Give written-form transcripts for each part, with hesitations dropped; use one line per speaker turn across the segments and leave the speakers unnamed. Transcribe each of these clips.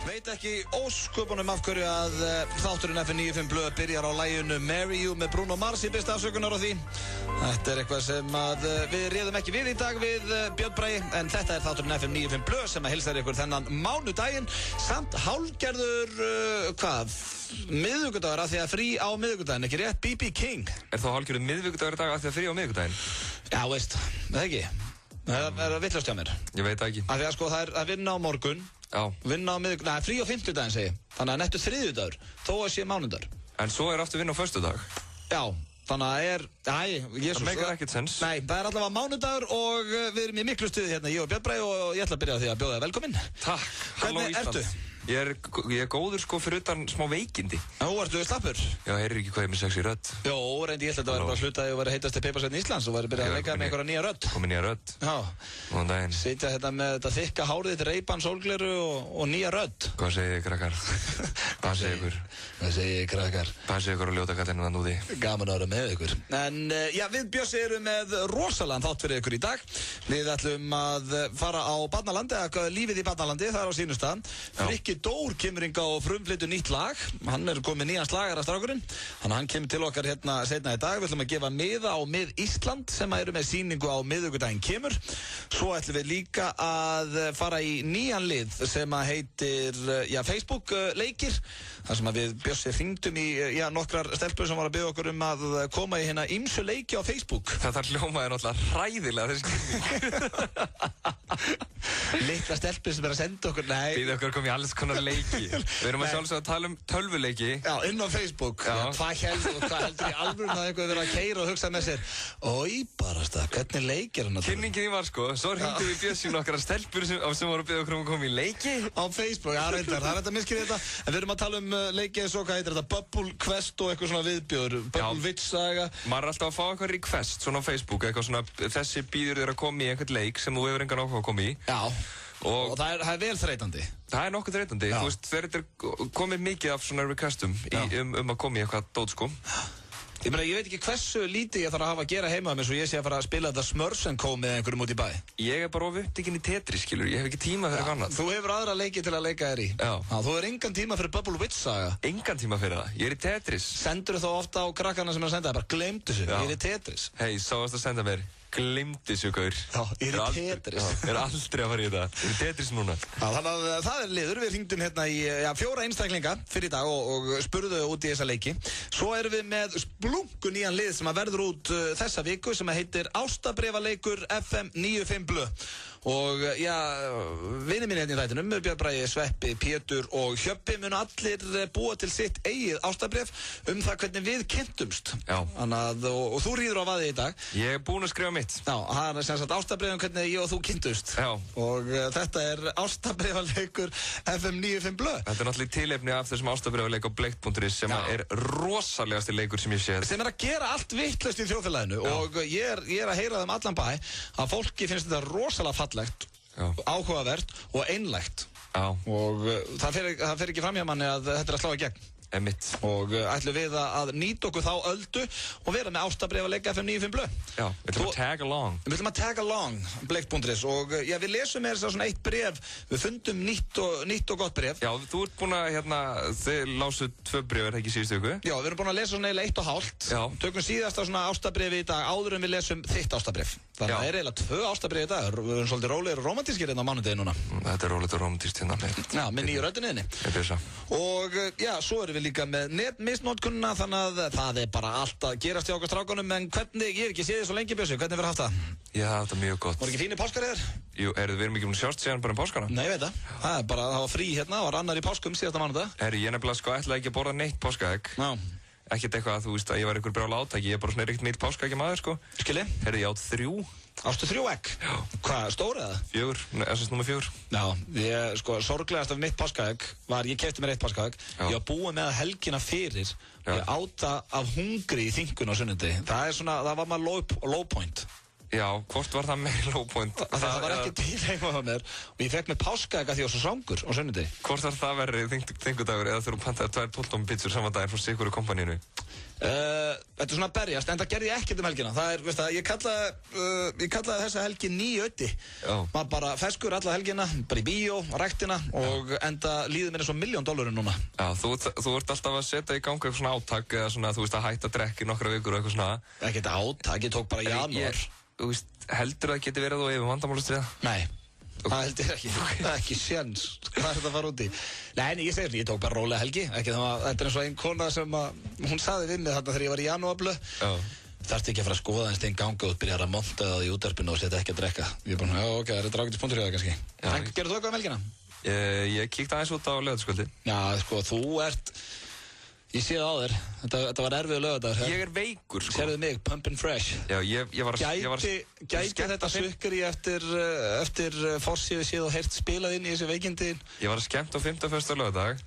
Veit ekki ósköpunum af hverju að þátturinn FM 95 Blöð byrjar á laginu Marry You með Bruno Mars í besta afsökunar á því. Þetta eitthvað sem að við réðum ekki við í dag við Björn Bragi, en þetta þátturinn FM 95 Blöð sem að hilsar ykkur þennan mánudaginn, samt hálfgerður, miðvikudagur af því að frí á miðvikudaginn, ekki rétt? BB King.
Þá hálfgerður miðvikudagur í dag af því að frí á miðvikudaginn?
Já, veist, það ekki. Það vitlaust hjá mér.
Ég veit það ekki.
Af því að sko það að vinna á morgun.
Já.
Vinna á miðvikudaginn, frí á fimmtudaginn segi ég. Þannig að nettur þriðjudagur, þó að sé mánudagur.
En svo aftur vinna á föstudag.
Já, þannig að Jesus.
Það meikar ekkert sens.
Nei, það allavega mánudagur og við erum í miklu stuði hérna, ég og Björn Bragi, og ég ætla að byrja á því að bjóða þig velkominn.
Takk.
Hvernig ertu?
Ég er góður sko fyrir utan smá veikindi.
Nú ertu slappur?
Já, heyrir ekki hvað ég með sexy rödd.
Jó, reyndi ég ætla að þetta var bara hlutaði og verið heitast til Peiparsveitn Íslands og verið byrjað að leika með einhverja nýja rödd.
Komið nýja rödd.
Já.
Góðan daginn.
Sitja þetta með þetta þykka hárið, þetta Ray-Ban sólgleru og nýja rödd.
Hvað segið þið, krakkar? Passið ykkur.
Hvað segið þið, krakkar?
Passið ykkur og ljóta kallinu þann úti.
Gaman að vera með ykkur. En já, við Bjössi erum með rosalega þátt fyrir ykkur í dag. Við ætlum að fara á Barnalandi, eða lífið í Barnalandi, það er á sínum stað. Frikki Dór kemur og frumflytur nýtt lag. Hann komið nýjan slagara strákurinn. Þannig að hann kemur til okkar hérna seinna í dag. Við ætlum að gefa miða á Mið Ísland sem eru með sýningu á miðvikudaginn kemur. Svo ætlum við líka að fara í nýjan lið sem að heitir Facebook leikir. Þar sem að við Bjössi hringdum í nokkrar stelpur sem var að biðja okkur að koma í hérna ýmsu leiki á Facebook.
Þetta hljómaði náttúrulega hræðilega
Litla stelpur sem að senda okkur. Nei.
Biðja okkur að koma í alls konar leiki. Við erum að sjálfsögða að tala tölvuleiki.
Já, inn á Facebook. Hvað heldur í alvöru að eitthvað verið að keyra og hugsa með sér? Ói, barasta, hvernig leikir hann að það?
Kynningin var sko, svo hringdum við Bjössi nokkra stelpur sem voru að biðja okkur að koma í leiki.
Á Facebook, já, reyndar, það þetta miskið þetta. En við erum að tala leiki eins og hvað heitir þetta, Bubble Quest og eitthvað svona viðbjóður, Bubble Witch saga.
Maður alltaf að fá eitthvað request svona á Facebook, eitthvað svona, þessi býður þér að koma í einhvern leik sem þú hefur engan áhuga að koma í.
Já. Og það er vel þreytandi.
Það er nokkuð þreytandi. Þú veist, þegar þetta er komið mikið af svona requestum að koma í eitthvað dót, sko.
Ég veit ekki hversu lítið ég þarf að hafa að gera heima með svo ég sé að fara að spila þetta Smurfs & Co með einhverjum út í bæ.
Ég er bara of upptekinn í Tetris, skilur. Ég hef ekki tíma fyrir annað.
Þú hefur aðra leiki til að leika þér í.
Já.
Þú hefur engan tíma fyrir Bubble Witch saga.
Engan tíma fyrir það. Ég er í Tetris.
Sendur þú þá ofta á krakkana sem er að senda það? Bara gleymdu þessu. Ég er í Tetris.
Hei, sáast að senda mér. Gleymdi þessu, gaur.
Já, ég er í Tetris.
Ég er aldrei að fara í þetta. Ég er í Tetris núna.
Já, þannig að það er liður. Við hringdum hérna í 4 einstaklinga fyrir í dag og spurðu út í þessa leiki. Svo erum við með splungu nýjan lið sem að verður út þessa viku sem að heitir Ástabréfaleikur FM 95 Blöð. Og vinir mín hérna í þættinum, Björn Bragi, Sveppi, Pétur og Hjöppi munu allir búa til sitt eigið ástabréf það hvernig við kynntumst.
Já.
Og þú rýður á vaðið í dag.
Ég er búinn að skrifa mitt.
Já, það er sem sagt ástabréf hvernig ég og þú kynntust.
Já.
Og þetta er Ástabréfaleikur FM 95 Blöð.
Þetta er náttúrulega í tilefni af þessum ástabréfaleik á Bleikt.is sem er rosalegasti leikur sem ég séð.
Sem er að gera allt vitlaust í þjóðfélaginu. Já. Og ég er að heyra þeim allan bæ að fólki finnst þetta rosalega fallegt, áhugavert og einlægt.
Já.
Og það fer ekki fram hjá manni að þetta er að slá í gegn.
Emitt.
Og ætlum við að nýta okkur þá öldu og vera með Ástabréfaleik FM 95 Blöð.
Já, við ætlum að tag along.
Við ætlum að tag along, Bleikt.is, og við lesum með þess að svona eitt bref, við fundum nýtt og gott bref.
Já, þú ert búin að, þið lásu 2 bref, er það ekki síðustu viku?
Já, við erum búin að lesa svona eiginlega 1,5. Já. Tökum síðasta svona ástabréfi í dag áður en við lesum þitt ástabréf. Þannig að það er eiginlega 2 ástabréfi í dag. Við erum svolítið rólegir og romantískir hérna á mánudegi núna.
Þetta er rólegt og romantískt hérna með.
Já, með nýju röddinniðinni.
Ég byrja.
Og svo erum við líka með netmisnotkunna, þannig að það er bara allt að gerast hjá okkur strákunum. En hvernig, ég hef ekki séð þið svo lengi, Bjössi, hvernig verður haft það?
Ég haf haft það mjög gott.
Voru ekki fínir páskar þér?
Jú, við erum ekki búin að sjást síðan bara páskana?
Nei, ég veit það. Það er bara, það var frí hérna, var annar í páskum síðasta mánudag.
Ég nefnilega sko ætlaði ekki að borða neitt páskaegg.
Já.
Ekkert eitthvað að þú veist að ég var einhver brjála átæki, ég er bara svona reykt mitt páskaeggi maður sko.
Skilji?
Ég átt 3.
Ástu 3 egg? Já. Hvað, stóra það?
4, nummer 4.
Já, sorglegast af mitt páskaegg var, ég keypti mér 1 páskaegg, ég var búið með helgina fyrir, ég áta af hungri í þingun á sunnudegi. Það er svona, það var maður low point.
Já, hvort var það meira low point?
Það var ekki til heima á mér og ég fekk mér páskaegg að því ég var svo svangur á sunnudegi.
Hvort var það verið þingudagur eða þegar þú pantaði 2 12 pizzur saman daginn frá Sigurðu kompaníinu?
Þetta svona berjast, en það gerði ég ekkert helgina. Það veist það, ég kallaði þessa helgi nýjötti. Maður bara feskur alla helgina, bara í bíó, ræktina og enda líður mér eins og $1.000.000 núna.
Já, þú ert alltaf að setja í gang eitthvað svona átak eða svona, þú veist, að hætta að drekka í nokkra vikur og eitthvað svona.
Ekkert átak, ég tók bara janúar.
Þú veist, heldur það geti verið þú yfir vandamálastriða?
Nei. Það held ég ekki, það er ekki sjens. Hvað er þetta að fara út í? Nei, ég segir, ég tók bara rólega helgi. Þetta er eins og ein kona sem hún saði við mig þarna þegar ég var í janúarblu. Þarftu ekki að fara að skoða eins þeim ganga og byrja að monta það í útvarpinu og setja ekki að drekka. Ég er bara, já, ok, það er drákitispunktur í það kannski. Gerðu þú eitthvað um helgina?
Ég kíkti aðeins út á laugardagskvöldi.
Já, sko, þú ert... Ég sé það á þér. Þetta var erfiður laugardagur.
Ég er veikur, sko.
Sérðu mig, pumpin' fresh.
Já, ég var
Gæti þetta sukkar í eftir forsíðu séð og heyrt spilað inn í þessu veikindi?
Ég var að skemmt á 51. laugardag.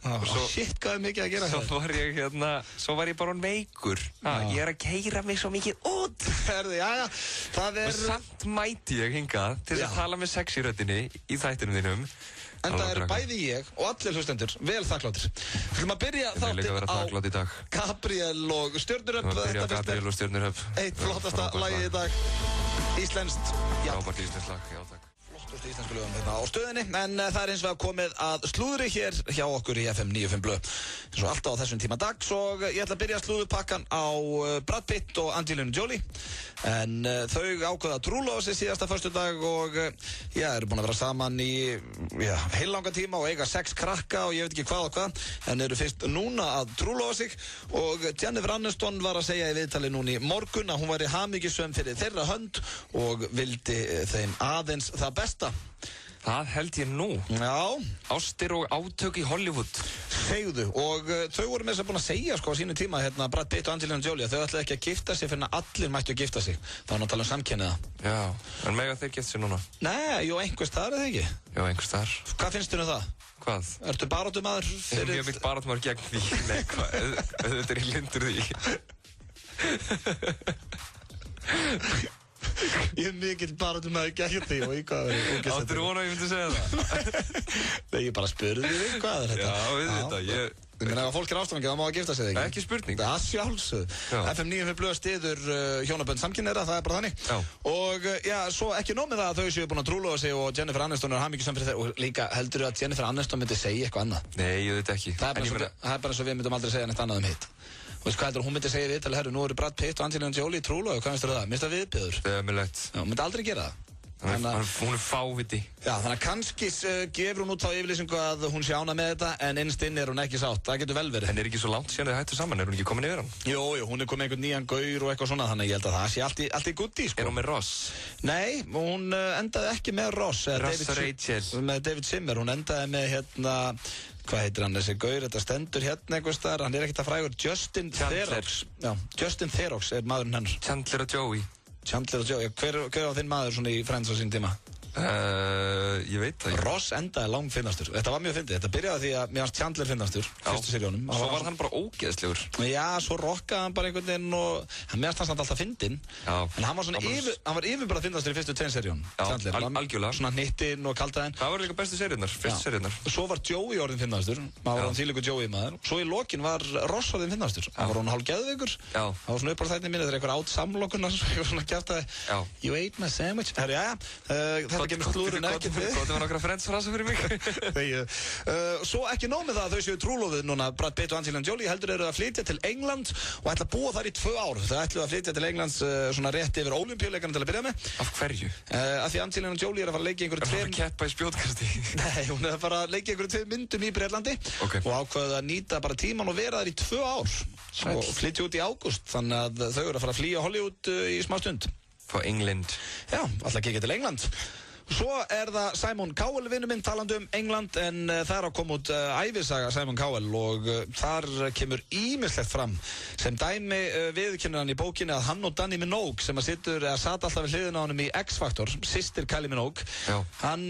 Shit, hvað er mikið að gera
hér? Svo var ég bara veikur. Ég er að keyra mig svo mikið út.
Jæja, það er...
Og samt mæti ég hingað til að tala með sex í röddinni í þættinum þínum.
En það eru bæði ég og allir hlustendur vel þakkláttir. Við ætlum að byrja þáttinn á Gabriel og Stjörnuröp.
Gabriel og Stjörnuröp.
Eitt flottasta lagið í dag. Íslenskt.
Frábært íslenskt lag, já takk.
Flottustu íslensku lögum hérna á stöðinni. En það er eins og að komið að slúðri hér hjá okkur í FM 95 Blö. Eins og alltaf á þessum tíma dags. Og ég ætla að byrja slúðupakkan á Brad Pitt og Angelina Jolie. En þau ákveða að trúlofa sig síðasta föstudag og eru búin að vera saman í heillanga tíma og eiga 6 krakka og ég veit ekki hvað og hvað, en eru fyrst núna að trúlofa sig. Og Jennifer Aniston var að segja í viðtali núna í morgun að hún væri hamingjusöm fyrir þeirra hönd og vildi þeim aðeins það besta.
Það held ég nú.
Já.
Ástir og átök í Hollywood.
Segðu, og þau voru með þess að búin að segja sko á sínu tíma, Brad Pitt og Angelina Jolie, að þau ætlaði ekki að gifta sig fyrir að allir mættu að gifta sig. Það var náttúrulega samkenniða.
Já, en mega þeir gifta sig núna?
Nei, jú, einhvers staðar, eða ekki?
Jú, einhvers staðar.
Hvað finnst þér um það?
Hvað?
Ertu baráttumaður fyrir...
Ég vil baráttumaður gegn því. Nei, hvað? Þetta er ég lindur því.
Ég er mikill baráttumaður gegn því og í hvað er það?
Áttur vona að ég myndi segja það?
Nei, ég bara spurði þig hvað er þetta?
Já, við þetta,
Ég meina ef fólk er ástofangið, þá má að gifta sig ekki?
Ekki spurning.
Það sjálfsögð. FM 95 Blö styður hjónabönd samkynhneigðra, það er bara þannig.
Já.
Og svo ekki nóg með það að þau séu búin að trúlofa sig og Jennifer Aniston er hamingjusöm fyrir þeir og líka heldur að Jennifer Aniston myndi segja eitthvað annað?
Nei, ég veit ekki.
Það er bara eins og við myndum aldrei segja neitt annað um hitt. Og veist hvað heldur, hún myndi segja við til herru, nú eru Brad Pitt og Angelina Jolie trúlofuð, hvað finnst þér það? Mér finnst það viðbjóður.
Það er ömurlegt.
Já, hún myndi aldrei gera það.
Hún er fáviti.
Já, þannig að kannski gefur hún út á yfirlýsingu að hún sé ánægð með þetta, en innst inni er hún ekki sátt. Það getur vel verið.
En er ekki svo langt síðan þið hættu saman? Er hún ekki komin yfir hann?
Jú, hún er komin einhvern nýjan gaur og eitthvað svona, þannig að ég held að það sé allt í goodie, sko.
Er hún með Ross?
Nei, hún endaði ekki með Ross.
Ross og Rachel.
Með David Simmer, hún endaði með hvað heitir hann þessi gaur, þetta stendur hérna einhvers staðar, hann er ekkert að frægur, Justin Theroux. Já, Justin Theroux er maðurinn hennar.
Chandler og Joey.
Chandler og Joey, hver var þinn maður svona í Friends á sín tíma?
Ég veit það ekki.
Ross endaði langfinnastur. Þetta var mjög fyndið. Þetta byrjaði því að mér fannst Chandler finnastur fyrstu seríunum.
Svo var hann bara ógeðslegur.
Já, svo rokkaði hann bara einhvern veginn og mér fannst hann alltaf fyndinn. En hann var svona hann var yfirbragð fyndastur í fyrstu 2 seríunum.
Chandler, algjörlega.
Svona hnittinn og kaltaðinn.
Það var líka bestu seríurnar, fyrstu seríurnar.
Svo var Joey orðinn fyndastur. Maður var hann þvílíkur Joey maður. Svo í lokin var Ross orðinn fyndastur. Hann var hálf geðveikur. Það var svona uppáhaldsþættirnir mínir, þetta er eitthvað át samlokunar, eitthvað svona kjaftaði. You ate my sandwich. Þetta kemur slúðurinn ekki við.
Það var nokkra Friends-frasa fyrir mig.
Svo ekki nóg með það að þau séu trúlofuð núna, Brad Pitt og Angelina Jolie, heldur eru að flytja til England og ætla að búa þar í 2 ár. Þau ætlu að flytja til Englands svona rétt yfir Ólympíuleikana til að byrja með.
Af hverju?
Af því Angelina Jolie er að fara að leika í einhverju 2...
Er hún að keppa í spjótkasti?
Nei, hún er að fara að leika í einhverju 2 myndum í Bretlandi og ákveða að nýta bara tíman og vera þar í 2 ár. Og flytja út í ágúst, þannig að þau eru að fara að flýja Hollywood í smá stund.
Frá England.
Já, alltaf kikið til England. Svo er það Simon Cowell vinnu minn talandi England, en það er að koma út ævisaga Simon Cowell og þar kemur ýmislegt fram. Sem dæmi viðurkennir hann í bókinni að hann og Danny Minogue sem satt alltaf við hliðina á honum í X-Factor, systir Kylie Minogue, hann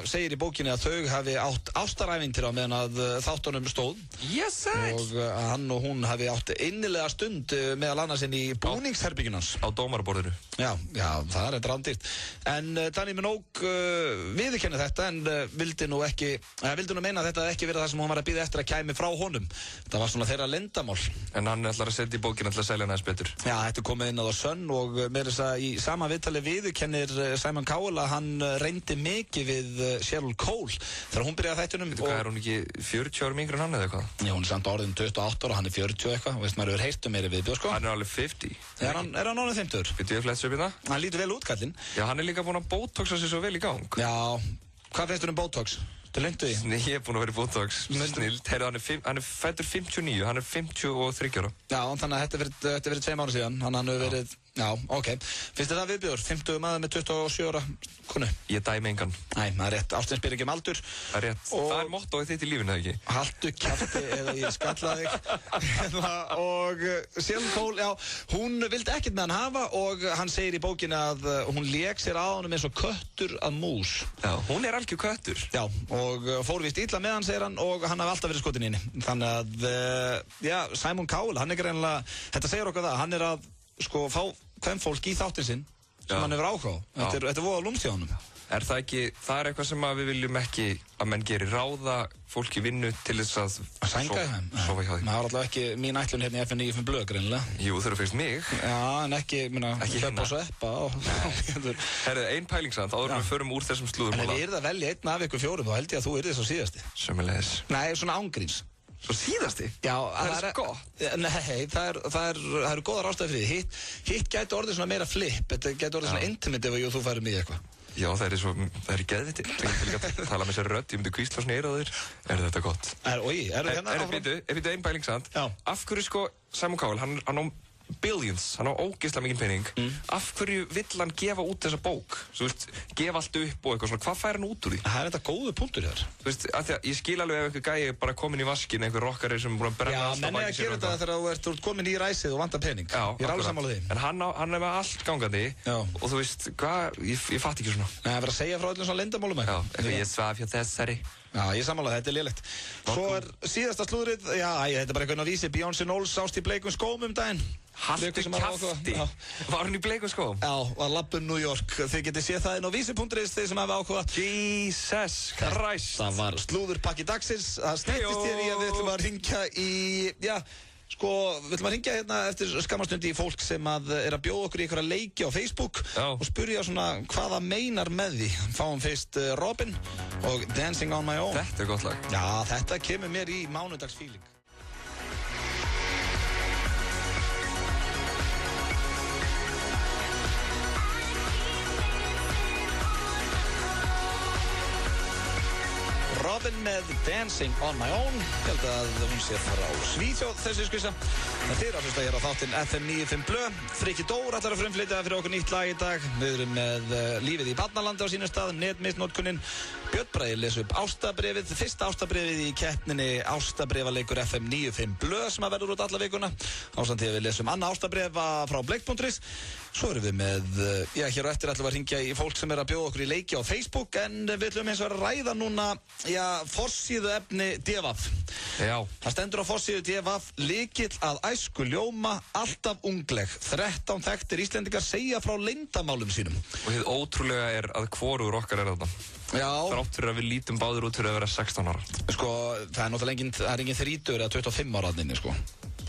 segir í bókinni að þau hafi átt ástarævintýra meðan að þáttunum stóð.
Yes,
og hann og hún hafi átt innilega stund meðal annars inn í búningsherbygginn hans.
Á dómaraborðinu.
Já, það er rándýrt. En Danny með nóg viðurkenna þetta en vildi nú meina að þetta ekki verið það sem hún var að bíða eftir að kæmi frá honum. Það var svona þeirra leyndarmál.
En hann ætlar að setja í bókina til að selja næst betur.
Já, þetta er komið inn á Sun og með þess að í sama viðtali viðurkennir Simon Cowell að hann reyndi mikið við Cheryl Cole þegar hún byrjaði þættunum.
Hvað er hún ekki 40 árum yngri en hann eða eitthvað?
Já, hún er samt orðin 28 ára, hann er 40 eitthvað, veist maður hefur heyrt meiri viðbjóð sko.
Hann er alveg 50.
Er hann orðin 50?
Við duðum flett upp í það?
Hann lítur vel út, kallinn.
Já, hann er líka búinn að botoxa sig svo vel í gang.
Já, hvað finnst þú botox? Þetta lengtu því?
Nei, ég er búinn að vera í botox. Snild. Heyrðu, hann er fæddur 59, hann er 53 ára.
Já, þannig að þetta verið 2 mánuð síðan, hann hefur verið, já, ok. Finnst þér það viðbjóður? 50 maður með 27 ára konu?
Ég dæmi engan.
Nei, það er rétt, ástin spyr ekki aldur.
Það er rétt, það er mottóið þitt í lífinu, eða ekki?
Haltu kjafti eða ég skalla þig. Og Cheryl Cole, já, hún vildi ekkert með hann hafa og hann segir í bókinni að hún lék sér á honum eins og köttur að mús.
Já, hún er algjör köttur.
Já, og fór vist illa með hann, segir hann, og hann hafði alltaf verið skotin í henni. Þannig að, já, Simon Cowell, hann er greinilega, þetta segir okkur það, hann er að, sko, fá kvenfólk í þáttinn sinn sem hann hefur áhuga á. Þetta er voða lúmst hjá honum.
Er það ekki, það er eitthvað sem við viljum ekki að menn gerir, ráða fólk í vinnu til þess að
sænga þeim?
Sofa hjá því.
Það var alltaf ekki mín ætlun hérna í FN95 blöð, greinilega.
Jú, þau eru fyrst mig.
Já, en ekki hlaupa og sveppa.
Herðu, ein pælingsand, áður við förum úr þessum slúðumóla.
En ef ég yrði að velja einn af ykkur 4, þá held ég að þú yrði sá síðasti.
Sömuleiðis.
Nei, svona ángríns.
Svo síðasti?
Já,
það er gott.
Nei, það eru góðar ástæður fyrir því. Hitt gæti orðið svona meira flip. Þetta gæti orðið svona intimate ef þú færir mig í eitthvað.
Já, það er geðviti. Ég vil líka tala með sér rödd, ég myndi kvísla svona eyrað þér. Er þetta gott?
Eru hérna áfram?
Býtu ein pælingsand.
Já.
Af hverju sko, Simon Cowell, hann á billions, hann á ógeðslega mikinn pening. Af hverju vill hann gefa út þessa bók? Þú veist, gefa allt upp og eitthvað svona. Hvað fær hann út úr því?
Það er þetta góðu punktur hér.
Þú veist, af því að ég skil alveg ef einhver gæi bara komin í vaskin, einhver rockari sem er búin að brenna allt á baki sér. Já, menn er að gera þetta þegar þú ert komin í ræsið og vantar pening. Já, ég er alveg sammála því. En hann er með allt gangandi og þú veist, hvað, ég fatt ekki svona. Nei, það verður að segja frá öllum svona leyndarmálum eitthvað. Ég svaf hjá þessari. Já, ég sammála, þetta er lélegt. Svo er síðasta slúðrið, já, þetta er bara eitthvað á vísi, Beyoncé Knowles sást í bleikum skóm daginn. Haltu kjafti, var hún í bleikum skóm? Já, var lappun New York, þið getið séð það inn á vísi.is þeir sem hafa áhuga. Jesus Christ. Það var slúðurpakki dagsins, það snýttist hér í að við ætlum að ringja í, já, sko, við ætlum að ringja hérna eftir skammastundi í fólk sem er að bjóða okkur í einhverja leiki á Facebook og spyrja svona hvaða meinar með því. Fáum fyrst Robin og Dancing on My Own. Þetta er gott lag. Já, þetta kemur mér í mánudagsfíling. Robin með Dancing on My Own. Ég held að hún sé frá Svíþjóð þessi skvisa. Þetta er að hlusta hér á þáttinn FM95 Blöð. Frikki Dór ætlar að frumflytja fyrir okkur nýtt lag í dag. Við erum með lífið í barnalandi á sínum stað, netmisnotkunnin. Björn Bragi les upp ástabrifið, fyrsta ástabrifið í keppninni Ástabrifaleikur FM95 Blöð sem að verður út alla vikuna. Ástand því að við lesum annað ástabrifa frá Blake.is. Svo erum við með, já, hér á eftir ætlum við að hringja í fólk sem er að bjóða okkur í leiki á Facebook en við ætlum eins og að ræða núna, já, forsíðu efni D.V.A.F. Já. Það stendur á forsíðu D.V.A.F. Lykill að æsku ljóma, alltaf ungleg. 13 þekktir Íslendingar segja frá leyndarmálum sínum. Og hið ótrúlega er að hvorugur okkar er þarna. Já. Þrátt fyrir að við lítum báður út fyrir að vera 16 ára. Sko, það er náttúrulega engin 30 eða 25 ára þarna, sko.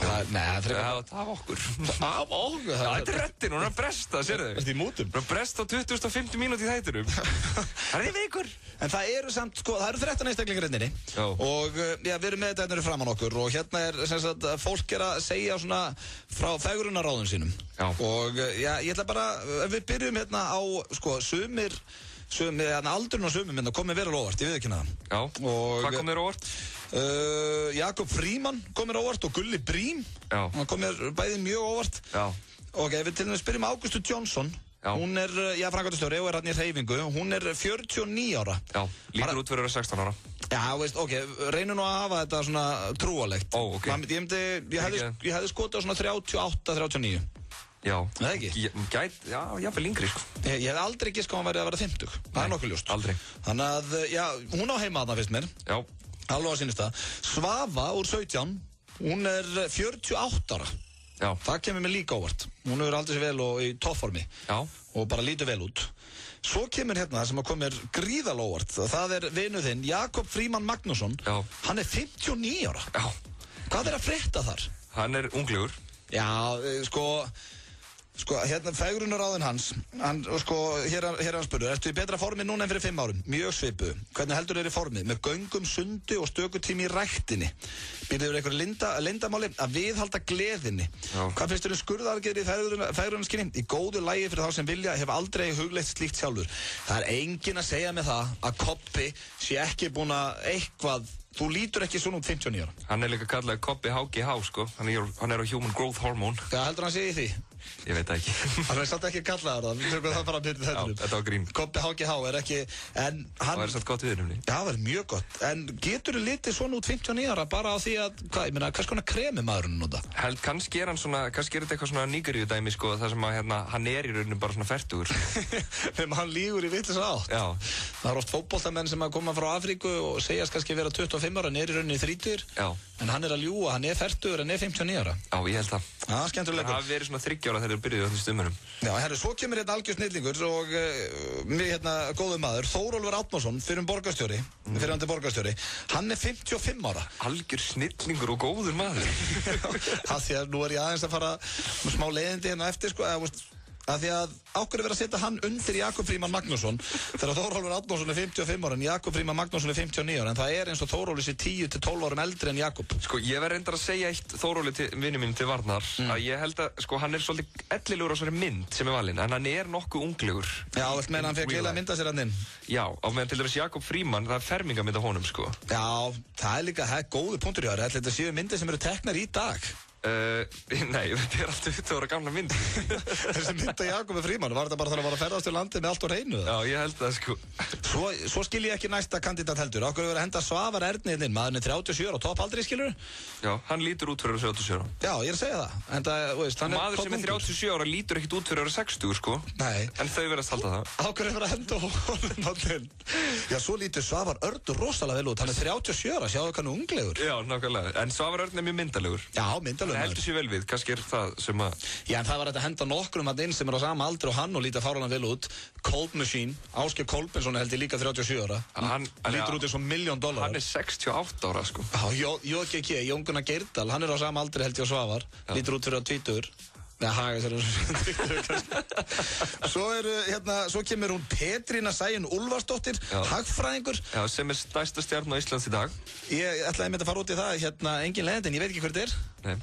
Það var okkur. Það var okkur. Þetta er rettin, hún er að bresta, sér þau? Þetta er í mútum. Hún er að bresta á 2050 mínúti í þættinum. Það er í vikur. En það eru samt, sko, það eru 13 einstaklingar hérna inni. Já. Og, já, við erum með þetta hérna framan okkur og hérna er, sem sagt, fólk er að segja svona frá fegrunaráðum sínum. Já. Og, já, ég ætla bara, við byrjum hérna á, sko, sumir, aldurinn á sumum hérna komið verið óvart, ég veit ekki það. Já, og hvað kom þér óvart? Jakob Fríman kom mér óvart og Gulli Brím. Já. Hann kom mér bæði mjög óvart. Já. Ok, við til dæmis byrjum Ágústu Johnson. Já. Hún er, já, framkvæmdastjóri og er hérna í hreyfingu. Hún er 49 ára. Já, lítur út fyrir að vera 16 ára. Já, veist, ok, reynum nú að hafa þetta svona trúalegt. Ó, ok. Ég hefði skotið á svona 38, 39. Já, það ekki? Já, jáfnvel yngri, sko. Ég hef aldrei giskað að hann væri að vera 50. Það er nokkuð ljóst. Aldrei. Þannig að, já, hún á heima þarna fyrst mér. Já. Alveg á sínum stað. Svava úr 17, hún er 48 ára. Já. Það kemur mér líka óvart. Hún hefur aldrei sér vel og í toppformi. Já. Og bara lítið vel út.
Svo kemur hérna sem að komir gríðalóvart. Það vinur þinn, Jakob Frímann Magnússon.
Já.
Hann 59 ára.
Já.
Hvað að frétta þar?
Hann unglegur.
Já, sko, hérna fegrunaráðinn hans, hér er hann spurður, ertu í betra formi núna en fyrir 5 árum? Mjög svipu. Hvernig heldur þér í formi? Með göngum, sundi og stökutími í ræktinni. Býrðu þér eitthvað leyndamáli að viðhalda gleðinni. Já. Hvað finnst þér skurðargeir í fegrunarskynni? Í góðu lagi fyrir þá sem vilja, hef aldrei hugleitt slíkt sjálfur. Það enginn að segja með það að Kobbi sé ekki búin að eitthvað. Þú lítur ekki svona út 59 ára.
Hann líka kallaði Kobbi HGH, sko. Hann á Human Growth Hormone.
Já, heldur hann sé í því?
Ég veit það ekki.
Það samt ekki kallaðar það. Við tökum það bara að byrja þetta.
Já, þetta var grín.
Kobbi HGH ekki, en hann...
Það samt gott við henni.
Já, það mjög gott. En getur þú litið svona út 59 ára bara á því að, hvers konar kremi maðurinn nota?
Kannski er þetta eitthvað svona Nígeríu-dæmi, sko, þar sem að, hann í rauninu bara svona fertugur.
Þegar hann lýgur í vitleysa átt.
Já.
Það oft fótboltamenn sem að koma frá Afríku og segjast kannski vera 25 ára, í rauninni 30.
Já.
En hann að ljúga, hann fertugur, en 59 ára.
Já, ég held það.
Já, skemmtilega.
Það hafi verið svona 30 ára þegar þeir byrjuðu á þessum stummunum.
Já, herru, svo kemur hérna algjör snillingur og mjög góður maður, Þórólfur Árnason, fyrrverandi borgarstjóri. Hann 55 ára.
Algjör snillingur og góður maður.
Það því að nú ég aðeins að fara smá leiðindi hérna eftir, sko, að því að ákveður verið að setja hann undir Jakob Frímann Magnússon þegar Þórólfur Árnason 55 ára en Jakob Frímann Magnússon 59 ára en það eins og Þórólfur sé 10 til 12 árum eldri en Jakob.
Sko, ég verð reyndar að segja eitt Þórólfi vinnu mín til varnar að ég held að, sko, hann svolítið ellilegur á svona mynd sem valinn en hann nokkuð unglegur.
Já, þú meina hann fekk heila mynda sér hann inn. Já,
á meðan til dæmis Jakob Frímann, það fermingamynd af honum, sko.
Já, það líka góður punktur í ári, þetta séu myndir sem eru teknar í dag.
Nei, þetta alltaf 20 ára gamla mynd.
Þessi mynd af Jakobi Frímann, var þetta bara þannig að vera að ferðast til landið með allt á hreinu?
Já, ég held það, sko.
Svo skil ég ekki næsta kandidat heldur. Okkur hefur verið að henda Svavar Erni inn, maðurinn 37 ára og toppaldri, skilur?
Já, hann lítur út fyrir að 37 ára.
Já, ég að segja það. Enda, veist,
maður sem 37 ára lítur ekkit út fyrir að 60, sko.
Nei.
En þau verðast halda það.
Okkur hefur verið að henda honum allir. Já, svo lítur Svavar Örn rosalega vel út. Hann 37 ára, sjáðu hvað hann unglegur.
Já, nákvæmlega. En Svavar Örn mjög myndalegur.
Já, myndalegur.
Hann heldur sér vel við, kannski það sem að...
Já, en það var að henda nokkrum að inn sem á sama aldri og hann og líta fárlega vel út. Cold Machine, Ásgeir Kolbensson held ég líka 37 ára. Hann lítur út eins og $1 million.
Hann 68 ára, sko.
Já, JGK, Jón Gunnar Geirdal, hann á sama aldri held ég á Svavar. Lítur út fyrir að 20. Nei, haga sér Svo kemur hún Petrína Sæunn Úlfarsdóttir, hagfræðingur.
Já, sem stærsta stjarn á Íslands í dag.
Ég ætlaði að fara út í það, engin leiðindi, en ég veit ekki hver þetta er. Nei.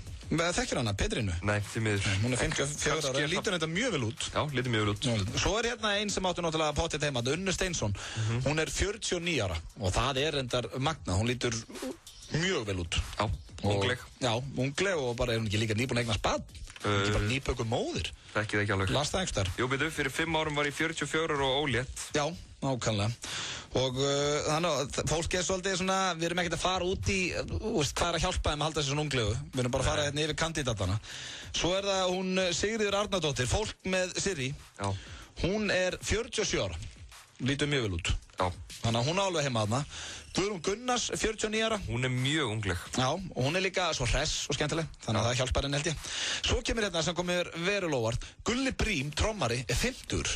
Þekkir hana, Petrínu?
Nei, því miður.
Hún 54 ára, lítur þetta mjög vel út.
Já, lítur mjög vel út.
Svo ein sem áttu náttúrulega potið heima, Unnur Steinsson. Hún 49 ára og það reyndar magnað, hún lítur mjög vel út.
Já, ungleg.
Já, ungleg og bara hún ekki líka nýbúin að eignast barn. Ekki bara nýbökuð móðir.
Þekkið ekki alveg.
Las það einhverstaðar?
Jú, betur, fyrir 5 árum var ég 44 og ólétt.
Já, nákvæmlega. Og þannig að fólk svolítið svona, við erum ekkert að fara út í, hvað að hjálpa þeim að halda þessi svona unglegu. Við erum bara að fara hérna yfir kandidatana. Svo það hún Sigríður Arnardóttir, fólk með Sirri.
Já.
Hún 47 ára. Lítur mjög vel út.
Já.
Þannig að hún alveg heima þarna. Guðrún Gunnars, 49 ára.
Hún mjög ungleg.
Já, og hún líka svo hress og skemmtileg. Þannig að það hjálpar henni held ég. Svo kemur hérna sem komir verulóvart. Gulli Brím, trommari, 50.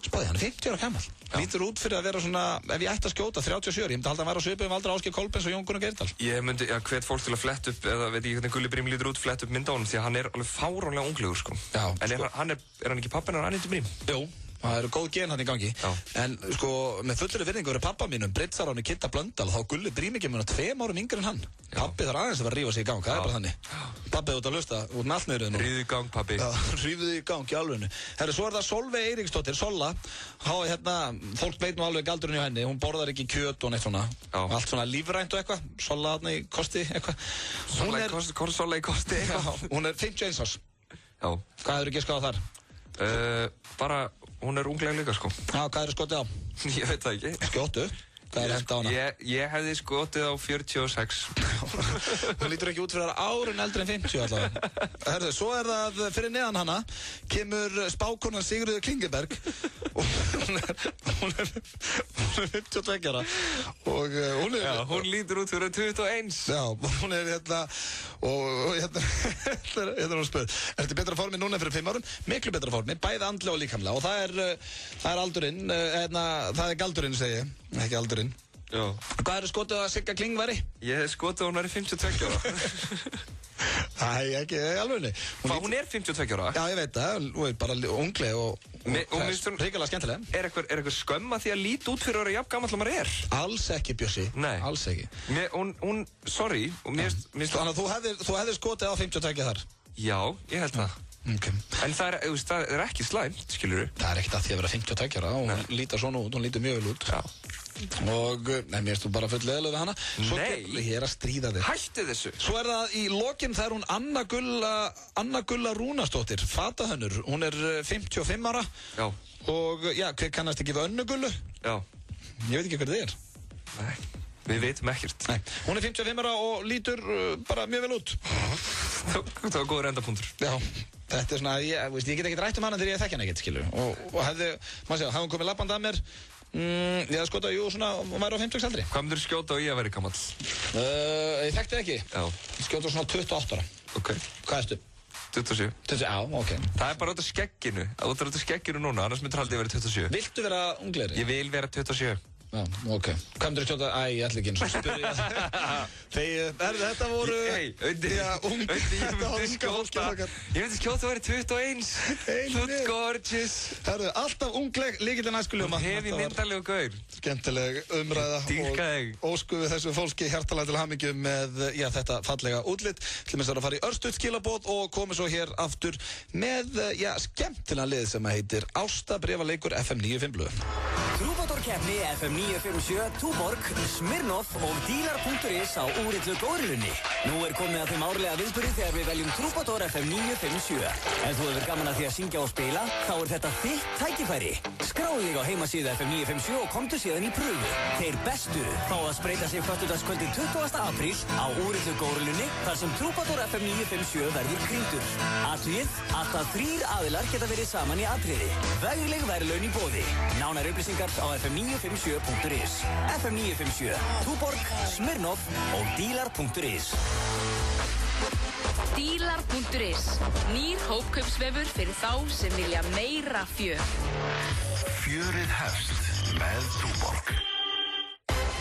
Spáði, hann 50 ára gamall. Lítur út fyrir að vera svona, ef ég ætti að skjóta 37, ég myndi halda að vera á svipuðum aldri Ásgeir Kolbens og Jón Gunnar Geirdal.
Ég myndi, hvet fólk til að fletta upp, eða veit ég hvernig Gulli Brím lítur út, fletta upp mynd á honum, því að hann alveg fáránlega unglegur, sko. Já. En hann hann ekki pappinn á Annindu Brím? Jú.
Það eru góð gen hann í gangi.
Já.
En sko, með fullri virðingu fyrir pappa mínum, Britsaráni Kitta Blöndal, þá Gulli Brím ekki mun 2 árum yngri en hann. Pappi þarf aðeins að vera að rífa sig í gang, það bara þannig. Pappi út að hlusta, út með allt niður nú.
Rífðu í gang, pappi.
Já, rífðu í gang í alvegnu. Herru, svo það Solveig Eiríksdóttir, Solla. Fólk veit nú alveg galdurinn hjá henni, hún borðar ekki kjöt og neitt svona.
Já.
Allt svona lífrænt og eitthvað. Solla þarna í kosti, eitthvað.
Solla í kosti, eitthvað.
Hún 51 árs.
Já.
Hvað hefur ekki skoðað þar?
Bara, hún ungleg líka, sko.
Já, hvað skotið á?
Ég veit það ekki.
Skjóttu? Hvað er hent á hana?
Ég hefði skotið á 46.
Hún lítur ekki út fyrir árun eldri en 50 allavega. Herðu, svo er það fyrir neðan hana kemur spákonan Sigríður Klingenberg og hún er 52 ára og hún er...
Já, hún lítur út fyrir 21.
Já, hún er hérna og hérna er hún spöð. Ertu betra formi núna fyrir 5 árum? Miklu betra formi, bæði andlega og líkamlega og það er aldurinn, það er galdurinn segi ég, ekki aldurinn.
Já.
Hvað eru skotið að Sigga Kling væri?
Ég hef skotið að hún væri 52 ára.
Æ, ekki alveg.
Hún er 52 ára?
Já, ég veit það, hún er bara ungleg og hrikalega skemmtilega.
Er eitthvað skömm að því að líti út fyrir að vera jafn gamall og maður er?
Alls ekki, Bjössi. Nei. Alls ekki.
Sorry.
Þannig að þú hefðir skotið á 52 þar?
Já, ég held það.
Okay.
En það er ekki slæmt, skilur þú?
Það er ekkert að því að vera 52 ára og hún lítar svona út, hún lítur mjög vel út.
Já.
Og, mér finnst þú bara full leðileg við hana.
Nei!
Ég er að stríða þig.
Hættu þessu!
Svo er það í lokin, það er hún Anna Gulla Rúnarsdóttir, fatahönnur. Hún er 55 ára.
Já.
Og, já, hver kannast ekki við Önnu Gullu?
Já.
Ég veit ekki hver það er.
Nei, við veitum ekkert.
Nei, hún er 55 ára og lítur bara mjög vel út.
Það var góður endapunktur.
Já. Þetta er svona, ég get ekkert rætt hana þegar ég þekki hana ekkert, skilur. Og hefði hún komið labband að mér, ég hefði skotað, svona, hún væri á 50 aldri.
Hvað myndir þú skjóta á ég að vera gamall?
Ég þekkti ekki.
Já.
Ég skjóta á svona 28 ára.
Ok.
Hvað erstu?
27.
Já, ok.
Það er bara út af skegginu. Þú ert út af skegginu núna, annars myndir haldið að vera 27.
Viltu vera unglegri?
Ég vil vera 27.
Já, ok. Hvað myndir þú skjóta? Æ, ég ætla ekki eins og spyrja þetta voru...
Ég myndi skjóta að vera 21. Þú ert gorgeous.
Herðu, alltaf ungleg, líkillinn æskuljóma.
Hef ég myndalegu gaur.
Skemmtileg umræða og ósku við þessu fólki hjartalega til hamingju með þetta fallega útlit. Til minnst að fara í örstutt skilaboð og komið svo hér aftur með skemmtilega lið sem heitir Ásta Bréfaleikur FM 95 Blöð.
Trúbadorkeppni FM 957, Túborg, Smirnoff og Dílar.is á úrillu góðrunni. Nú er komið að þeim árlega viðburði þegar við veljum Trúbador FM 957. Ef þú hefur gaman að því að syngja og spila, þá er þetta þitt tækifæri. Skráðu þig á heimasíðu FM 957 og komdu síðan í pröfu. Þeir bestu fá að spreyta sig föstudagskvöldið 20. apríl á úrillu góðrunni þar sem Trúbador FM 957 verður krýndur. Athugið, alltaf 3 aðilar geta verið saman í atriði. Vegleg verðlaun í boði. Nánar upplýsingar á fm957.is. FM 957, Túborg, Smirnoff og Dílar.is.
Dílar.is. Nýr hópkaupsvefur fyrir þá sem vilja meira fjör.
Fjörið hefst með Túborg.